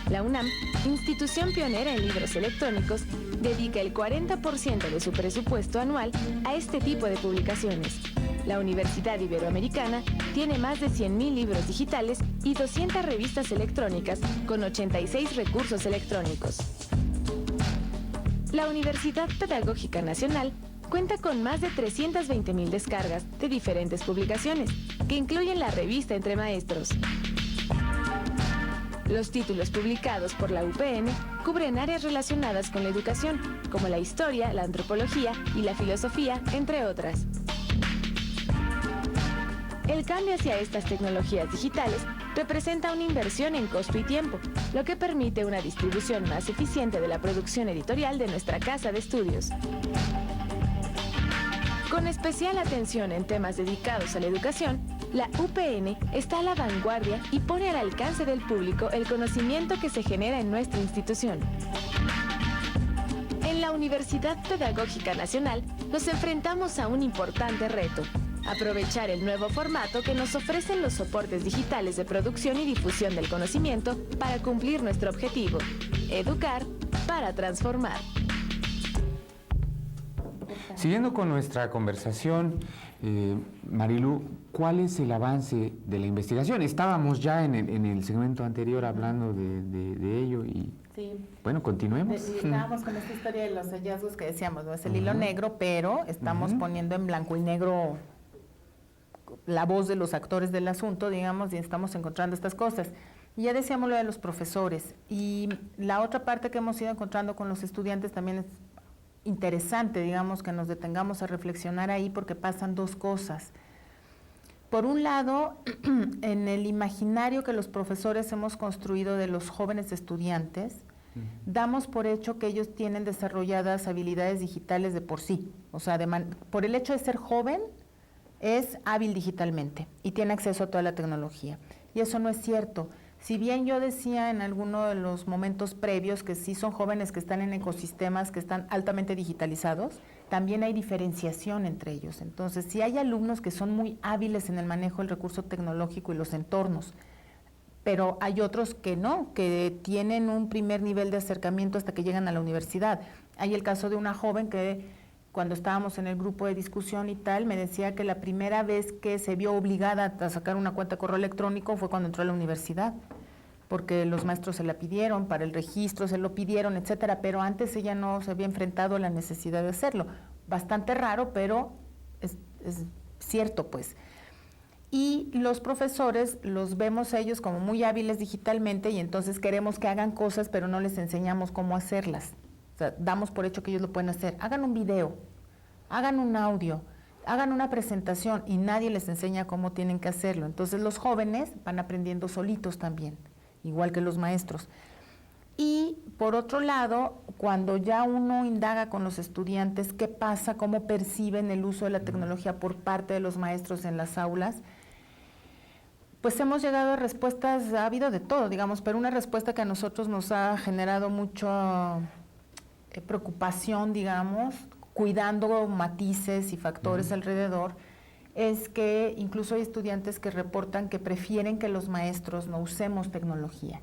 La UNAM, institución pionera en libros electrónicos, dedica el 40% de su presupuesto anual a este tipo de publicaciones. La Universidad Iberoamericana tiene más de 100.000 libros digitales y 200 revistas electrónicas con 86 recursos electrónicos. La Universidad Pedagógica Nacional cuenta con más de 320.000 descargas de diferentes publicaciones, que incluyen la revista Entre Maestros. Los títulos publicados por la UPN cubren áreas relacionadas con la educación, como la historia, la antropología y la filosofía, entre otras. El cambio hacia estas tecnologías digitales representa una inversión en costo y tiempo, lo que permite una distribución más eficiente de la producción editorial de nuestra casa de estudios. Con especial atención en temas dedicados a la educación, la UPN está a la vanguardia y pone al alcance del público el conocimiento que se genera en nuestra institución. En la Universidad Pedagógica Nacional nos enfrentamos a un importante reto: aprovechar el nuevo formato que nos ofrecen los soportes digitales de producción y difusión del conocimiento para cumplir nuestro objetivo: educar para transformar. Siguiendo con nuestra conversación, Marilu, ¿cuál es el avance de la investigación? Estábamos ya en el segmento anterior hablando de ello y, sí, bueno, continuemos. Estábamos con esta historia de los hallazgos que decíamos, no es el hilo negro, pero estamos poniendo en blanco y negro la voz de los actores del asunto, digamos, y estamos encontrando estas cosas. Y ya decíamos lo de los profesores, y la otra parte que hemos ido encontrando con los estudiantes también es interesante, digamos, que nos detengamos a reflexionar ahí, porque pasan dos cosas. Por un lado, en el imaginario que los profesores hemos construido de los jóvenes estudiantes, Damos por hecho que ellos tienen desarrolladas habilidades digitales de por sí. O sea, por el hecho de ser joven, es hábil digitalmente y tiene acceso a toda la tecnología. Y eso no es cierto. Si bien yo decía en alguno de los momentos previos que sí son jóvenes que están en ecosistemas que están altamente digitalizados, también hay diferenciación entre ellos. Entonces, sí hay alumnos que son muy hábiles en el manejo del recurso tecnológico y los entornos, pero hay otros que no, que tienen un primer nivel de acercamiento hasta que llegan a la universidad. Hay el caso de una joven que cuando estábamos en el grupo de discusión y tal, me decía que la primera vez que se vio obligada a sacar una cuenta de correo electrónico fue cuando entró a la universidad, porque los maestros se la pidieron, para el registro se lo pidieron, etcétera, pero antes ella no se había enfrentado a la necesidad de hacerlo. Bastante raro, pero es cierto, pues. Y los profesores los vemos a ellos como muy hábiles digitalmente y entonces queremos que hagan cosas, pero no les enseñamos cómo hacerlas. O sea, damos por hecho que ellos lo pueden hacer. Hagan un video, hagan un audio, hagan una presentación y nadie les enseña cómo tienen que hacerlo. Entonces los jóvenes van aprendiendo solitos también, igual que los maestros. Y por otro lado, cuando ya uno indaga con los estudiantes qué pasa, cómo perciben el uso de la tecnología por parte de los maestros en las aulas, pues hemos llegado a respuestas, ha habido de todo, digamos, pero una respuesta que a nosotros nos ha generado mucha preocupación, digamos, cuidando matices y factores alrededor, es que incluso hay estudiantes que reportan que prefieren que los maestros no usemos tecnología,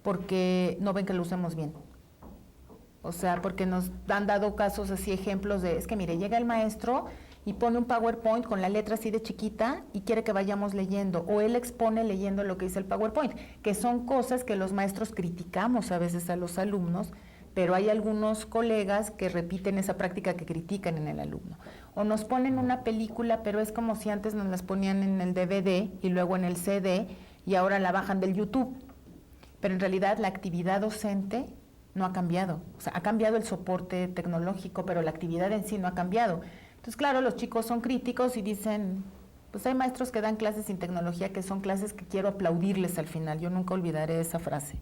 porque no ven que lo usemos bien. O sea, porque nos han dado casos así, ejemplos de, es que mire, llega el maestro y pone un PowerPoint con la letra así de chiquita y quiere que vayamos leyendo, o él expone leyendo lo que dice el PowerPoint, que son cosas que los maestros criticamos a veces a los alumnos, pero hay algunos colegas que repiten esa práctica que critican en el alumno. O nos ponen una película, pero es como si antes nos las ponían en el DVD y luego en el CD y ahora la bajan del YouTube. Pero en realidad la actividad docente no ha cambiado. O sea, ha cambiado el soporte tecnológico, pero la actividad en sí no ha cambiado. Entonces, claro, los chicos son críticos y dicen, pues hay maestros que dan clases sin tecnología que son clases que quiero aplaudirles al final. Yo nunca olvidaré esa frase.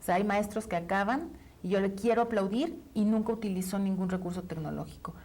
O sea, hay maestros que acaban y yo le quiero aplaudir y nunca utilizó ningún recurso tecnológico.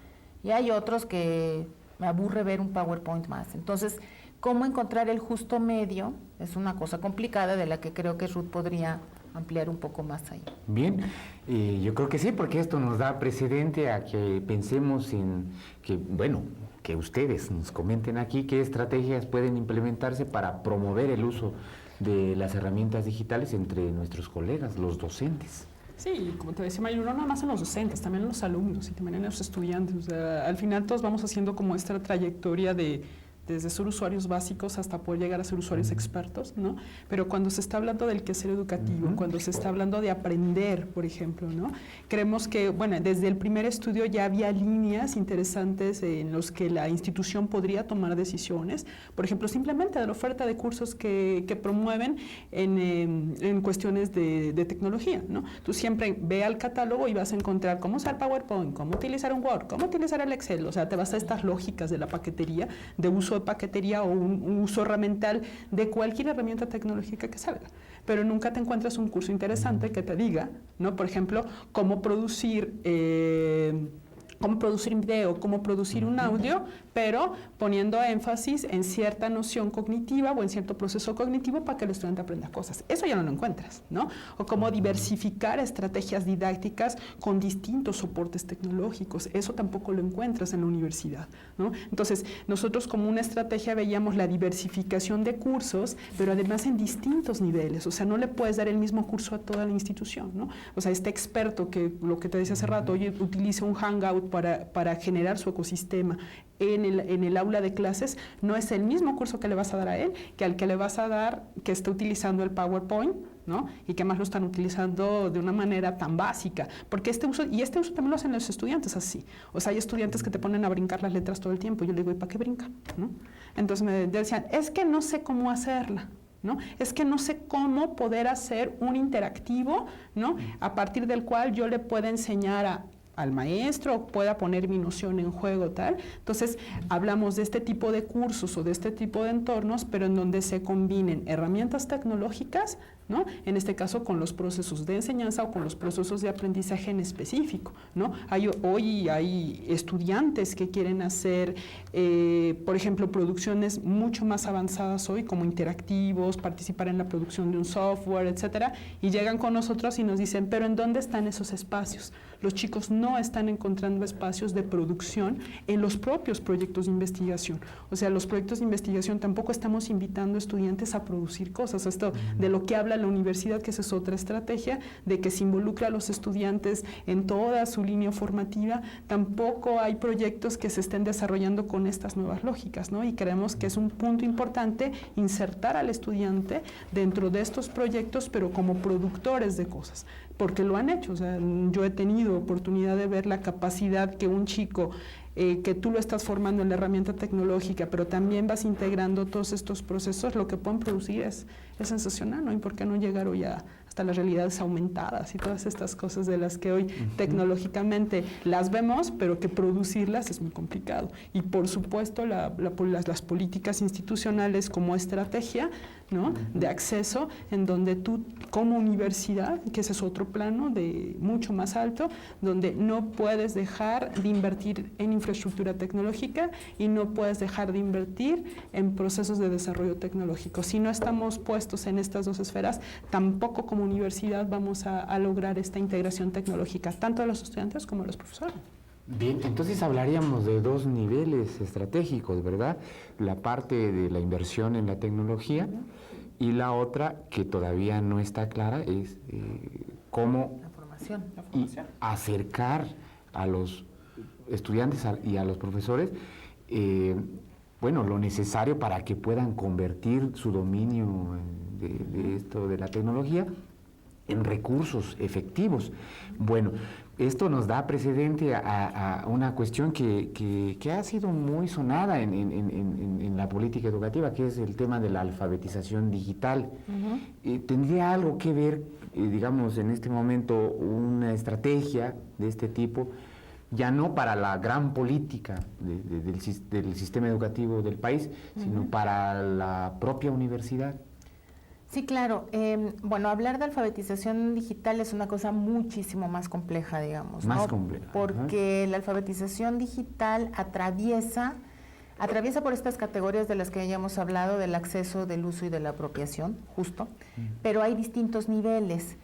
Y hay otros que me aburre ver un PowerPoint más. Entonces, cómo encontrar el justo medio es una cosa complicada de la que creo que Ruth podría ampliar un poco más ahí. Bien, yo creo que sí, porque esto nos da precedente a que pensemos en que, bueno, que ustedes nos comenten aquí qué estrategias pueden implementarse para promover el uso de las herramientas digitales entre nuestros colegas, los docentes. Sí, como te decía Mayur, no nada más en los docentes, también en los alumnos y también en los estudiantes. O sea, al final todos vamos haciendo como esta trayectoria desde ser usuarios básicos hasta poder llegar a ser usuarios expertos, ¿no? Pero cuando se está hablando del quehacer educativo, cuando se está hablando de aprender, por ejemplo, ¿no? Creemos que, bueno, desde el primer estudio ya había líneas interesantes en los que la institución podría tomar decisiones, por ejemplo, simplemente de la oferta de cursos que promueven en cuestiones de tecnología, ¿no? Tú siempre ve al catálogo y vas a encontrar cómo usar PowerPoint, cómo utilizar un Word, cómo utilizar el Excel, o sea, te vas a estas lógicas de la paquetería, de uso de paquetería o un uso herramental de cualquier herramienta tecnológica que salga, pero nunca te encuentras un curso interesante que te diga, ¿no? Por ejemplo, cómo producir video, cómo producir un audio, pero poniendo énfasis en cierta noción cognitiva o en cierto proceso cognitivo para que el estudiante aprenda cosas. Eso ya no lo encuentras, ¿no? O cómo diversificar estrategias didácticas con distintos soportes tecnológicos. Eso tampoco lo encuentras en la universidad, ¿no? Entonces, nosotros como una estrategia veíamos la diversificación de cursos, pero además en distintos niveles. O sea, no le puedes dar el mismo curso a toda la institución, ¿no? O sea, este experto que, lo que te decía hace rato, oye, utiliza un Hangout para generar su ecosistema en el aula de clases, no es el mismo curso que le vas a dar a él que al que le vas a dar que está utilizando el PowerPoint, ¿no? Y que más lo están utilizando de una manera tan básica, porque este uso también lo hacen los estudiantes así. O sea, hay estudiantes que te ponen a brincar las letras todo el tiempo. Yo le digo, ¿y para qué brincan? ¿No? Entonces me decían, es que no sé cómo hacerla, ¿no? Es que no sé cómo poder hacer un interactivo, ¿no? A partir del cual yo le pueda enseñar al maestro, pueda poner mi noción en juego, tal. Entonces, hablamos de este tipo de cursos o de este tipo de entornos, pero en donde se combinen herramientas tecnológicas ¿no? En este caso, con los procesos de enseñanza o con los procesos de aprendizaje en específico, ¿no? Hoy hay estudiantes que quieren hacer, por ejemplo, producciones mucho más avanzadas hoy, como interactivos, participar en la producción de un software, etcétera, y llegan con nosotros y nos dicen, pero ¿en dónde están esos espacios? Los chicos no están encontrando espacios de producción en los propios proyectos de investigación. O sea, los proyectos de investigación tampoco estamos invitando a estudiantes a producir cosas. Esto de lo que habla la universidad, que esa es otra estrategia, de que se involucra a los estudiantes en toda su línea formativa. Tampoco hay proyectos que se estén desarrollando con estas nuevas lógicas, ¿no? Y creemos que es un punto importante insertar al estudiante dentro de estos proyectos, pero como productores de cosas, porque lo han hecho. O sea, yo he tenido oportunidad de ver la capacidad que un chico, que tú lo estás formando en la herramienta tecnológica, pero también vas integrando todos estos procesos, lo que pueden producir es sensacional, ¿no? ¿Y por qué no llegar hoy hasta las realidades aumentadas y todas estas cosas de las que hoy tecnológicamente las vemos, pero que producirlas es muy complicado? Y por supuesto las políticas institucionales como estrategia, ¿no? De acceso, en donde tú como universidad, que ese es otro plano de mucho más alto, donde no puedes dejar de invertir en infraestructura tecnológica y no puedes dejar de invertir en procesos de desarrollo tecnológico. Si no estamos puestos en estas dos esferas, tampoco como universidad vamos a lograr esta integración tecnológica, tanto de los estudiantes como de los profesores. Bien, entonces hablaríamos de dos niveles estratégicos, ¿verdad? La parte de la inversión en la tecnología y la otra, que todavía no está clara, es cómo acercar a los estudiantes y a los profesores bueno, lo necesario para que puedan convertir su dominio de esto de la tecnología en recursos efectivos. Bueno, esto nos da precedente a una cuestión que ha sido muy sonada en la política educativa, que es el tema de la alfabetización digital. ¿Tendría algo que ver, digamos, en este momento, una estrategia de este tipo, ya no para la gran política del sistema educativo del país, sino para la propia universidad? Sí, claro. Bueno, hablar de alfabetización digital es una cosa muchísimo más compleja, digamos. Más ¿no? compleja. Porque la alfabetización digital atraviesa por estas categorías de las que ya hemos hablado, del acceso, del uso y de la apropiación, justo, pero hay distintos niveles.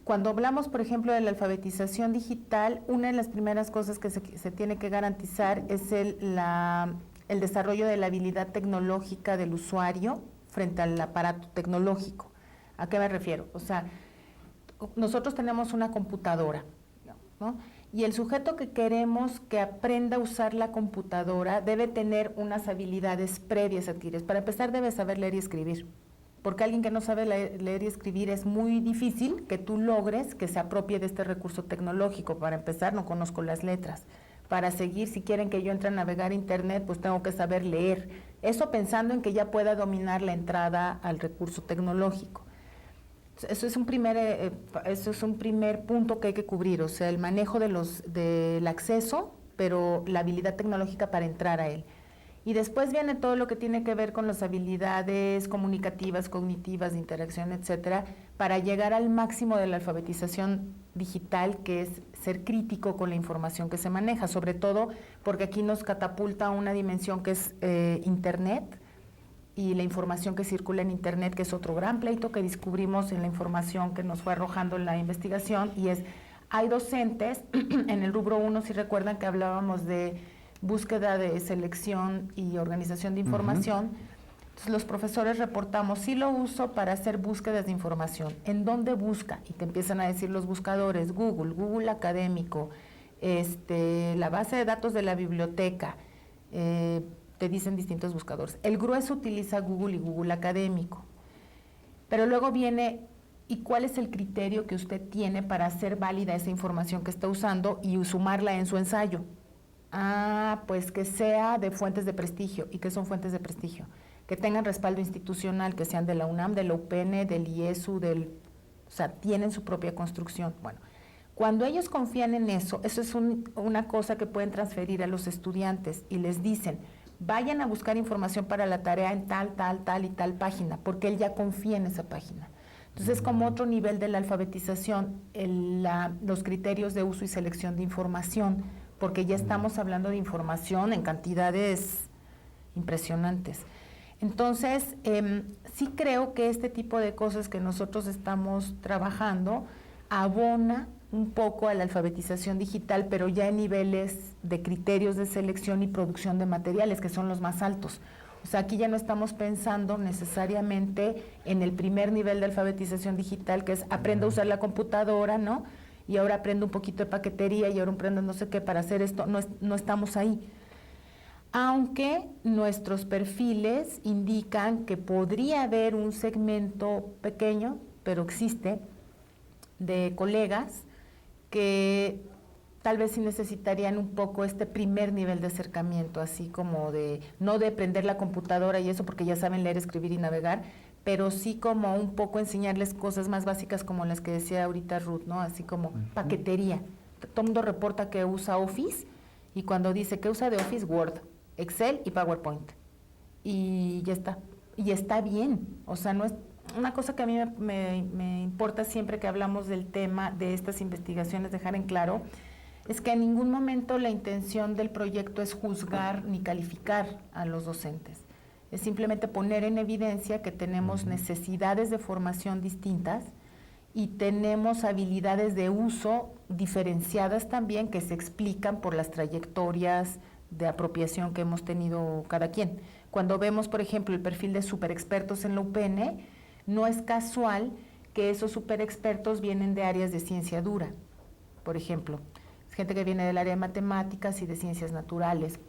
Cuando hablamos, por ejemplo, de la alfabetización digital, una de las primeras cosas que se tiene que garantizar es el desarrollo de la habilidad tecnológica del usuario frente al aparato tecnológico. ¿A qué me refiero? O sea, nosotros tenemos una computadora, ¿no? Y el sujeto que queremos que aprenda a usar la computadora debe tener unas habilidades previas adquiridas. Para empezar, debe saber leer y escribir, porque alguien que no sabe leer y escribir es muy difícil que tú logres que se apropie de este recurso tecnológico. Para empezar, no conozco las letras. Para seguir, si quieren que yo entre a navegar internet, pues tengo que saber leer. Eso pensando en que ya pueda dominar la entrada al recurso tecnológico. Eso es un primer punto que hay que cubrir, o sea, el manejo del acceso, pero la habilidad tecnológica para entrar a él. Y después viene todo lo que tiene que ver con las habilidades comunicativas, cognitivas, de interacción, etcétera, para llegar al máximo de la alfabetización digital, que es ser crítico con la información que se maneja, sobre todo porque aquí nos catapulta a una dimensión que es Internet y la información que circula en Internet, que es otro gran pleito que descubrimos en la información que nos fue arrojando la investigación, y hay docentes en el rubro 1, si recuerdan que hablábamos de búsqueda de selección y organización de información. Entonces los profesores reportamos, sí lo uso para hacer búsquedas de información. ¿En dónde busca? Y te empiezan a decir los buscadores, Google académico, la base de datos de la biblioteca, te dicen distintos buscadores. El grueso utiliza Google y Google académico. Pero luego viene, ¿y cuál es el criterio que usted tiene para hacer válida esa información que está usando y sumarla en su ensayo? Pues que sea de fuentes de prestigio. ¿Y qué son fuentes de prestigio? Que tengan respaldo institucional, que sean de la UNAM, de la UPN, del IESU, o sea, tienen su propia construcción. Bueno, cuando ellos confían en eso es una cosa que pueden transferir a los estudiantes y les dicen, vayan a buscar información para la tarea en tal y tal página, porque él ya confía en esa página. Entonces, es como otro nivel de la alfabetización, los criterios de uso y selección de información, porque ya estamos hablando de información en cantidades impresionantes. Entonces, sí creo que este tipo de cosas que nosotros estamos trabajando abona un poco a la alfabetización digital, pero ya en niveles de criterios de selección y producción de materiales, que son los más altos. O sea, aquí ya no estamos pensando necesariamente en el primer nivel de alfabetización digital, que es aprenda a usar la computadora, ¿no? Y ahora aprendo un poquito de paquetería y ahora aprendo no sé qué para hacer esto. No estamos ahí. Aunque nuestros perfiles indican que podría haber un segmento pequeño, pero existe, de colegas que tal vez sí necesitarían un poco este primer nivel de acercamiento, así como no de aprender la computadora y eso, porque ya saben leer, escribir y navegar, pero sí como un poco enseñarles cosas más básicas como las que decía ahorita Ruth, ¿no? Así como paquetería. Todo el mundo reporta que usa Office y cuando dice que usa de Office, Word, Excel y PowerPoint. Y ya está. Y está bien. O sea, no es una cosa que a mí me importa siempre que hablamos del tema de estas investigaciones, dejar en claro, es que en ningún momento la intención del proyecto es juzgar ni calificar a los docentes. Es simplemente poner en evidencia que tenemos necesidades de formación distintas y tenemos habilidades de uso diferenciadas también que se explican por las trayectorias de apropiación que hemos tenido cada quien. Cuando vemos, por ejemplo, el perfil de superexpertos en la UPN, no es casual que esos superexpertos vienen de áreas de ciencia dura, por ejemplo. Es gente que viene del área de matemáticas y de ciencias naturales,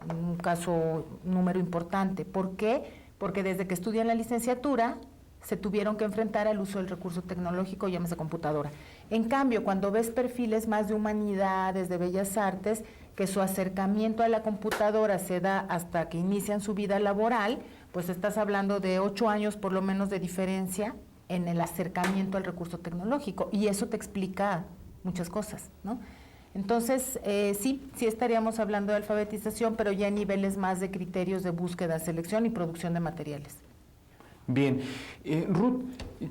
en un caso, número importante. ¿Por qué? Porque desde que estudian la licenciatura se tuvieron que enfrentar al uso del recurso tecnológico, llámese computadora. En cambio, cuando ves perfiles más de humanidades, de bellas artes, que su acercamiento a la computadora se da hasta que inician su vida laboral, pues estás hablando de 8 años por lo menos de diferencia en el acercamiento al recurso tecnológico, y eso te explica muchas cosas, ¿no? Entonces, sí estaríamos hablando de alfabetización, pero ya en niveles más de criterios de búsqueda, selección y producción de materiales. Bien. Ruth,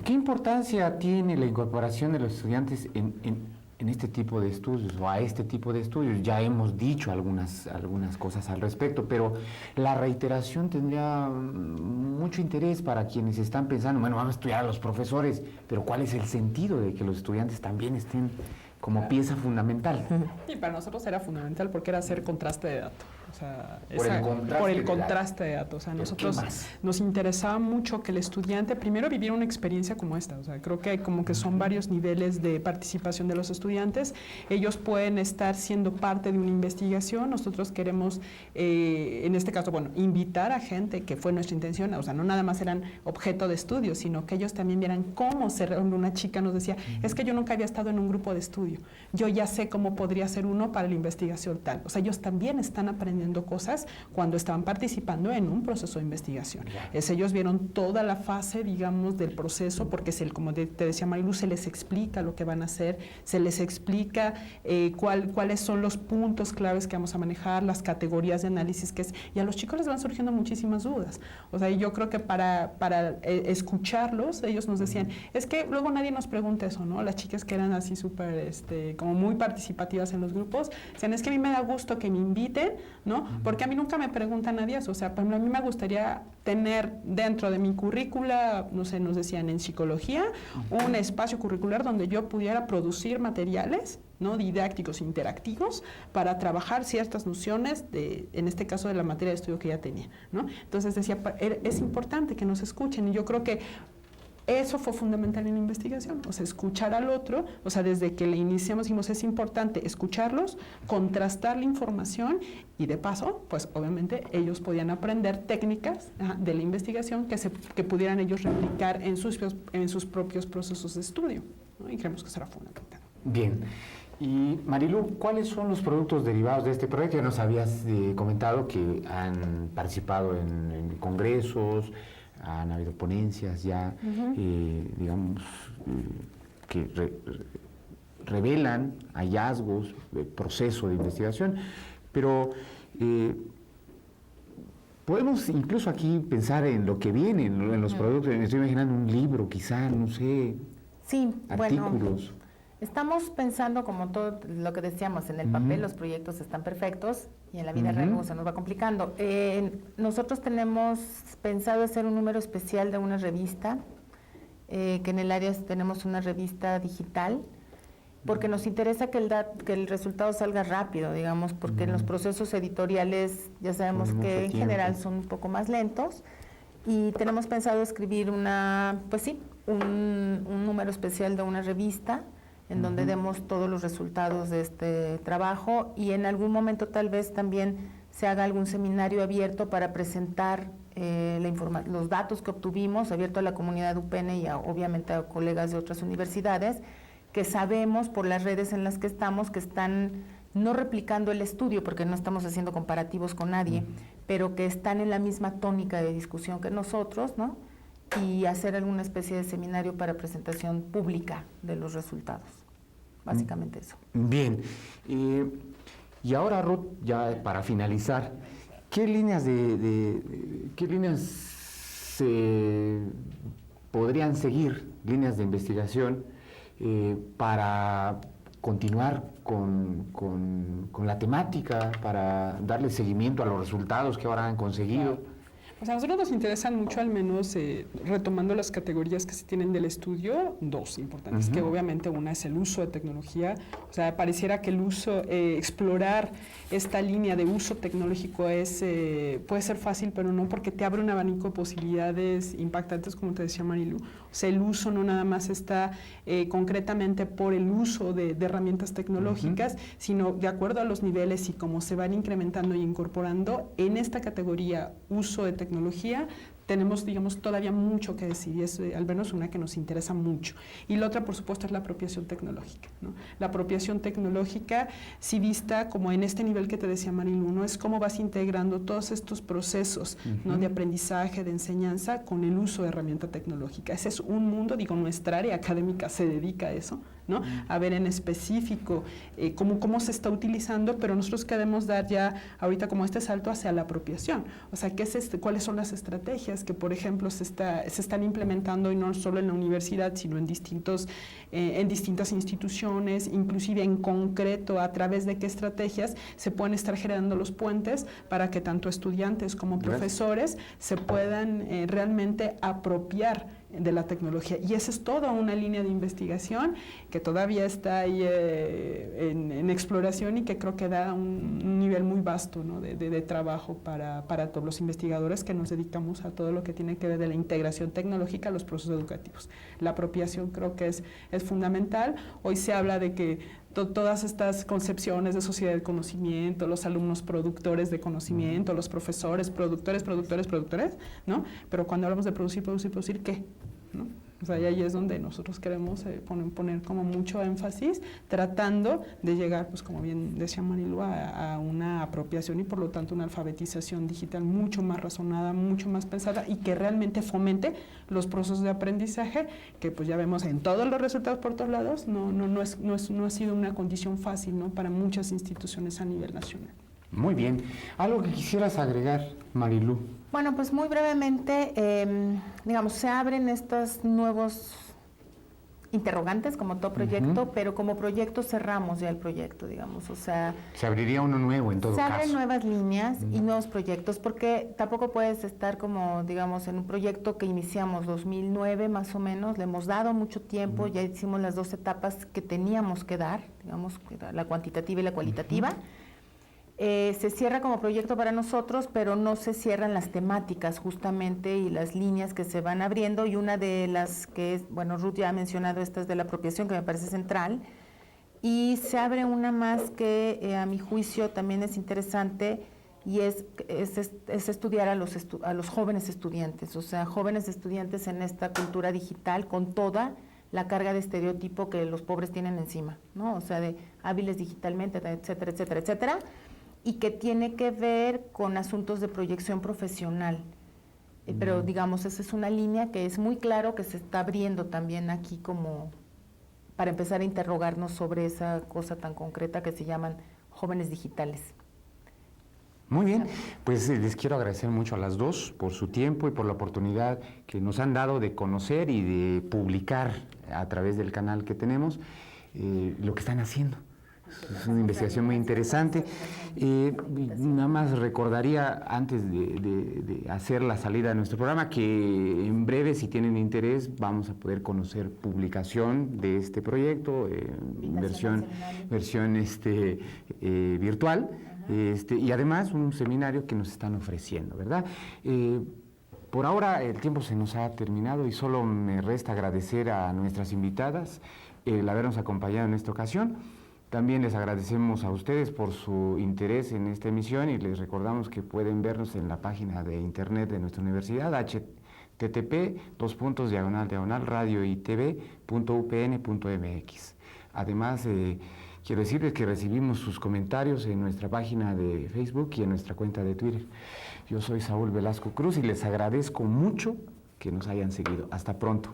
¿qué importancia tiene la incorporación de los estudiantes en este tipo de estudios o a este tipo de estudios? Ya hemos dicho algunas cosas al respecto, pero la reiteración tendría mucho interés para quienes están pensando, bueno, vamos a estudiar a los profesores, pero ¿cuál es el sentido de que los estudiantes también estén como pieza fundamental? Y para nosotros era fundamental porque era hacer contraste de datos. O sea, Por el contraste de datos. O sea, nosotros nos interesaba mucho que el estudiante primero viviera una experiencia como esta. O sea, creo que como que son varios niveles de participación de los estudiantes. Ellos pueden estar siendo parte de una investigación. Nosotros queremos, en este caso, bueno, invitar a gente, que fue nuestra intención. O sea, no nada más eran objeto de estudio, sino que ellos también vieran cómo una chica nos decía, es que yo nunca había estado en un grupo de estudio. Yo ya sé cómo podría ser uno para la investigación tal. O sea, ellos también están aprendiendo cosas cuando estaban participando en un proceso de investigación. Ellos vieron toda la fase, digamos, del proceso, porque como te decía Marilu, se les explica lo que van a hacer, se les explica cuáles son los puntos claves que vamos a manejar, las categorías de análisis y a los chicos les van surgiendo muchísimas dudas. O sea, yo creo que para escucharlos, ellos nos decían, es que luego nadie nos pregunta eso, ¿no? Las chicas que eran así súper, como muy participativas en los grupos, decían, es que a mí me da gusto que me inviten, ¿no? Porque a mí nunca me pregunta nadie eso. O sea, por ejemplo, a mí me gustaría tener dentro de mi currícula, no sé, nos decían en psicología, un espacio curricular donde yo pudiera producir materiales, ¿no? Didácticos, interactivos, para trabajar ciertas nociones, en este caso de la materia de estudio que ya tenía, ¿no? Entonces decía, es importante que nos escuchen, y yo creo que eso fue fundamental en la investigación, o sea, escuchar al otro, o sea, desde que le iniciamos dijimos, es importante escucharlos, contrastar la información y de paso, pues obviamente ellos podían aprender técnicas de la investigación que pudieran ellos replicar en sus propios procesos de estudio, ¿no? Y creemos que será fundamental. Bien. Y Marilu, ¿cuáles son los productos derivados de este proyecto? Ya nos habías comentado que han participado en congresos, han habido ponencias ya, digamos, que revelan hallazgos, proceso de investigación, pero Podemos incluso aquí pensar en lo que viene, en los productos. Me estoy imaginando un libro, quizá, no sé, Sí, artículos. bueno, estamos pensando, como todo lo que decíamos, en el papel los proyectos están perfectos y en la vida real luego se nos va complicando. Nosotros tenemos pensado hacer un número especial de una revista, que en el área tenemos una revista digital, porque nos interesa que el resultado salga rápido, digamos, porque en los procesos editoriales ya sabemos Con que mucho en tiempo. general son un poco más lentos, y tenemos pensado escribir un número especial de una revista en donde demos todos los resultados de este trabajo, y en algún momento tal vez también se haga algún seminario abierto para presentar los datos que obtuvimos, abierto a la comunidad UPN y obviamente a colegas de otras universidades, que sabemos por las redes en las que estamos que están no replicando el estudio, porque no estamos haciendo comparativos con nadie, pero que están en la misma tónica de discusión que nosotros, ¿no? Y hacer alguna especie de seminario para presentación pública de los resultados. Básicamente eso. Bien. Y ahora, Ruth, ya para finalizar, ¿qué líneas se podrían seguir, líneas de investigación, para continuar con la temática, para darle seguimiento a los resultados que ahora han conseguido? O sea, a nosotros nos interesan mucho, al menos retomando las categorías que se tienen del estudio, dos importantes, que obviamente una es el uso de tecnología. O sea, pareciera que el uso, explorar esta línea de uso tecnológico puede ser fácil, pero no, porque te abre un abanico de posibilidades impactantes, como te decía Marilu. O sea, el uso no nada más está concretamente por el uso de herramientas tecnológicas, sino de acuerdo a los niveles y cómo se van incrementando y incorporando en esta categoría uso de tecnología. Tenemos, digamos, todavía mucho que decir, y es al menos una que nos interesa mucho. Y la otra, por supuesto, es la apropiación tecnológica, ¿no? La apropiación tecnológica, si vista como en este nivel que te decía Marilu, ¿no? Es cómo vas integrando todos estos procesos, ¿no? De aprendizaje, de enseñanza, con el uso de herramienta tecnológica. Ese es un mundo, digo, nuestra área académica se dedica a eso, ¿no? A ver en específico cómo se está utilizando, pero nosotros queremos dar ya ahorita como este salto hacia la apropiación. O sea, ¿cuáles son las estrategias que, por ejemplo, se están implementando, y no solo en la universidad, sino en distintas instituciones, inclusive en concreto a través de qué estrategias se pueden estar generando los puentes para que tanto estudiantes como profesores se puedan realmente apropiar de la tecnología? Y esa es toda una línea de investigación que todavía está ahí en exploración, y que creo que da un nivel muy vasto, ¿no? de trabajo para todos los investigadores que nos dedicamos a todo lo que tiene que ver de la integración tecnológica a los procesos educativos. La apropiación creo que es fundamental. Hoy se habla de que todas estas concepciones de sociedad del conocimiento, los alumnos productores de conocimiento, los profesores productores, ¿no? Pero cuando hablamos de producir, ¿qué? ¿No? O sea, y ahí es donde nosotros queremos poner como mucho énfasis, tratando de llegar, pues como bien decía Marilu, a una apropiación y por lo tanto una alfabetización digital mucho más razonada, mucho más pensada, y que realmente fomente los procesos de aprendizaje, que pues ya vemos en todos los resultados por todos lados, no ha sido una condición fácil, ¿no? Para muchas instituciones a nivel nacional. Muy bien. ¿Algo que quisieras agregar, Marilu? Bueno, pues muy brevemente, digamos, se abren estos nuevos interrogantes como todo proyecto, pero como proyecto cerramos ya el proyecto, digamos, o sea... Se abriría uno nuevo en todo caso. Se abren nuevas líneas y nuevos proyectos, porque tampoco puedes estar como, digamos, en un proyecto que iniciamos 2009 más o menos, le hemos dado mucho tiempo, ya hicimos las dos etapas que teníamos que dar, digamos, que era la cuantitativa y la cualitativa. Se cierra como proyecto para nosotros, pero no se cierran las temáticas justamente y las líneas que se van abriendo, y una de las que es, bueno, Ruth ya ha mencionado, esta es de la apropiación, que me parece central, y se abre una más que a mi juicio también es interesante, y es estudiar a los jóvenes estudiantes, o sea, jóvenes estudiantes en esta cultura digital con toda la carga de estereotipo que los pobres tienen encima, ¿no? O sea, de hábiles digitalmente, etcétera, etcétera, etcétera, y que tiene que ver con asuntos de proyección profesional. Pero digamos, esa es una línea que es muy claro que se está abriendo también aquí, como para empezar a interrogarnos sobre esa cosa tan concreta que se llaman jóvenes digitales. Muy bien, pues les quiero agradecer mucho a las dos por su tiempo y por la oportunidad que nos han dado de conocer y de publicar a través del canal que tenemos lo que están haciendo. Es una investigación muy interesante. Nada más recordaría, antes de hacer la salida de nuestro programa, que en breve, si tienen interés, vamos a poder conocer publicación de este proyecto, versión virtual, y además un seminario que nos están ofreciendo, ¿verdad? Por ahora el tiempo se nos ha terminado y solo me resta agradecer a nuestras invitadas el habernos acompañado en esta ocasión. También les agradecemos a ustedes por su interés en esta emisión y les recordamos que pueden vernos en la página de internet de nuestra universidad, http://radioitv.upn.mx. Además, quiero decirles que recibimos sus comentarios en nuestra página de Facebook y en nuestra cuenta de Twitter. Yo soy Saúl Velasco Cruz y les agradezco mucho que nos hayan seguido. Hasta pronto.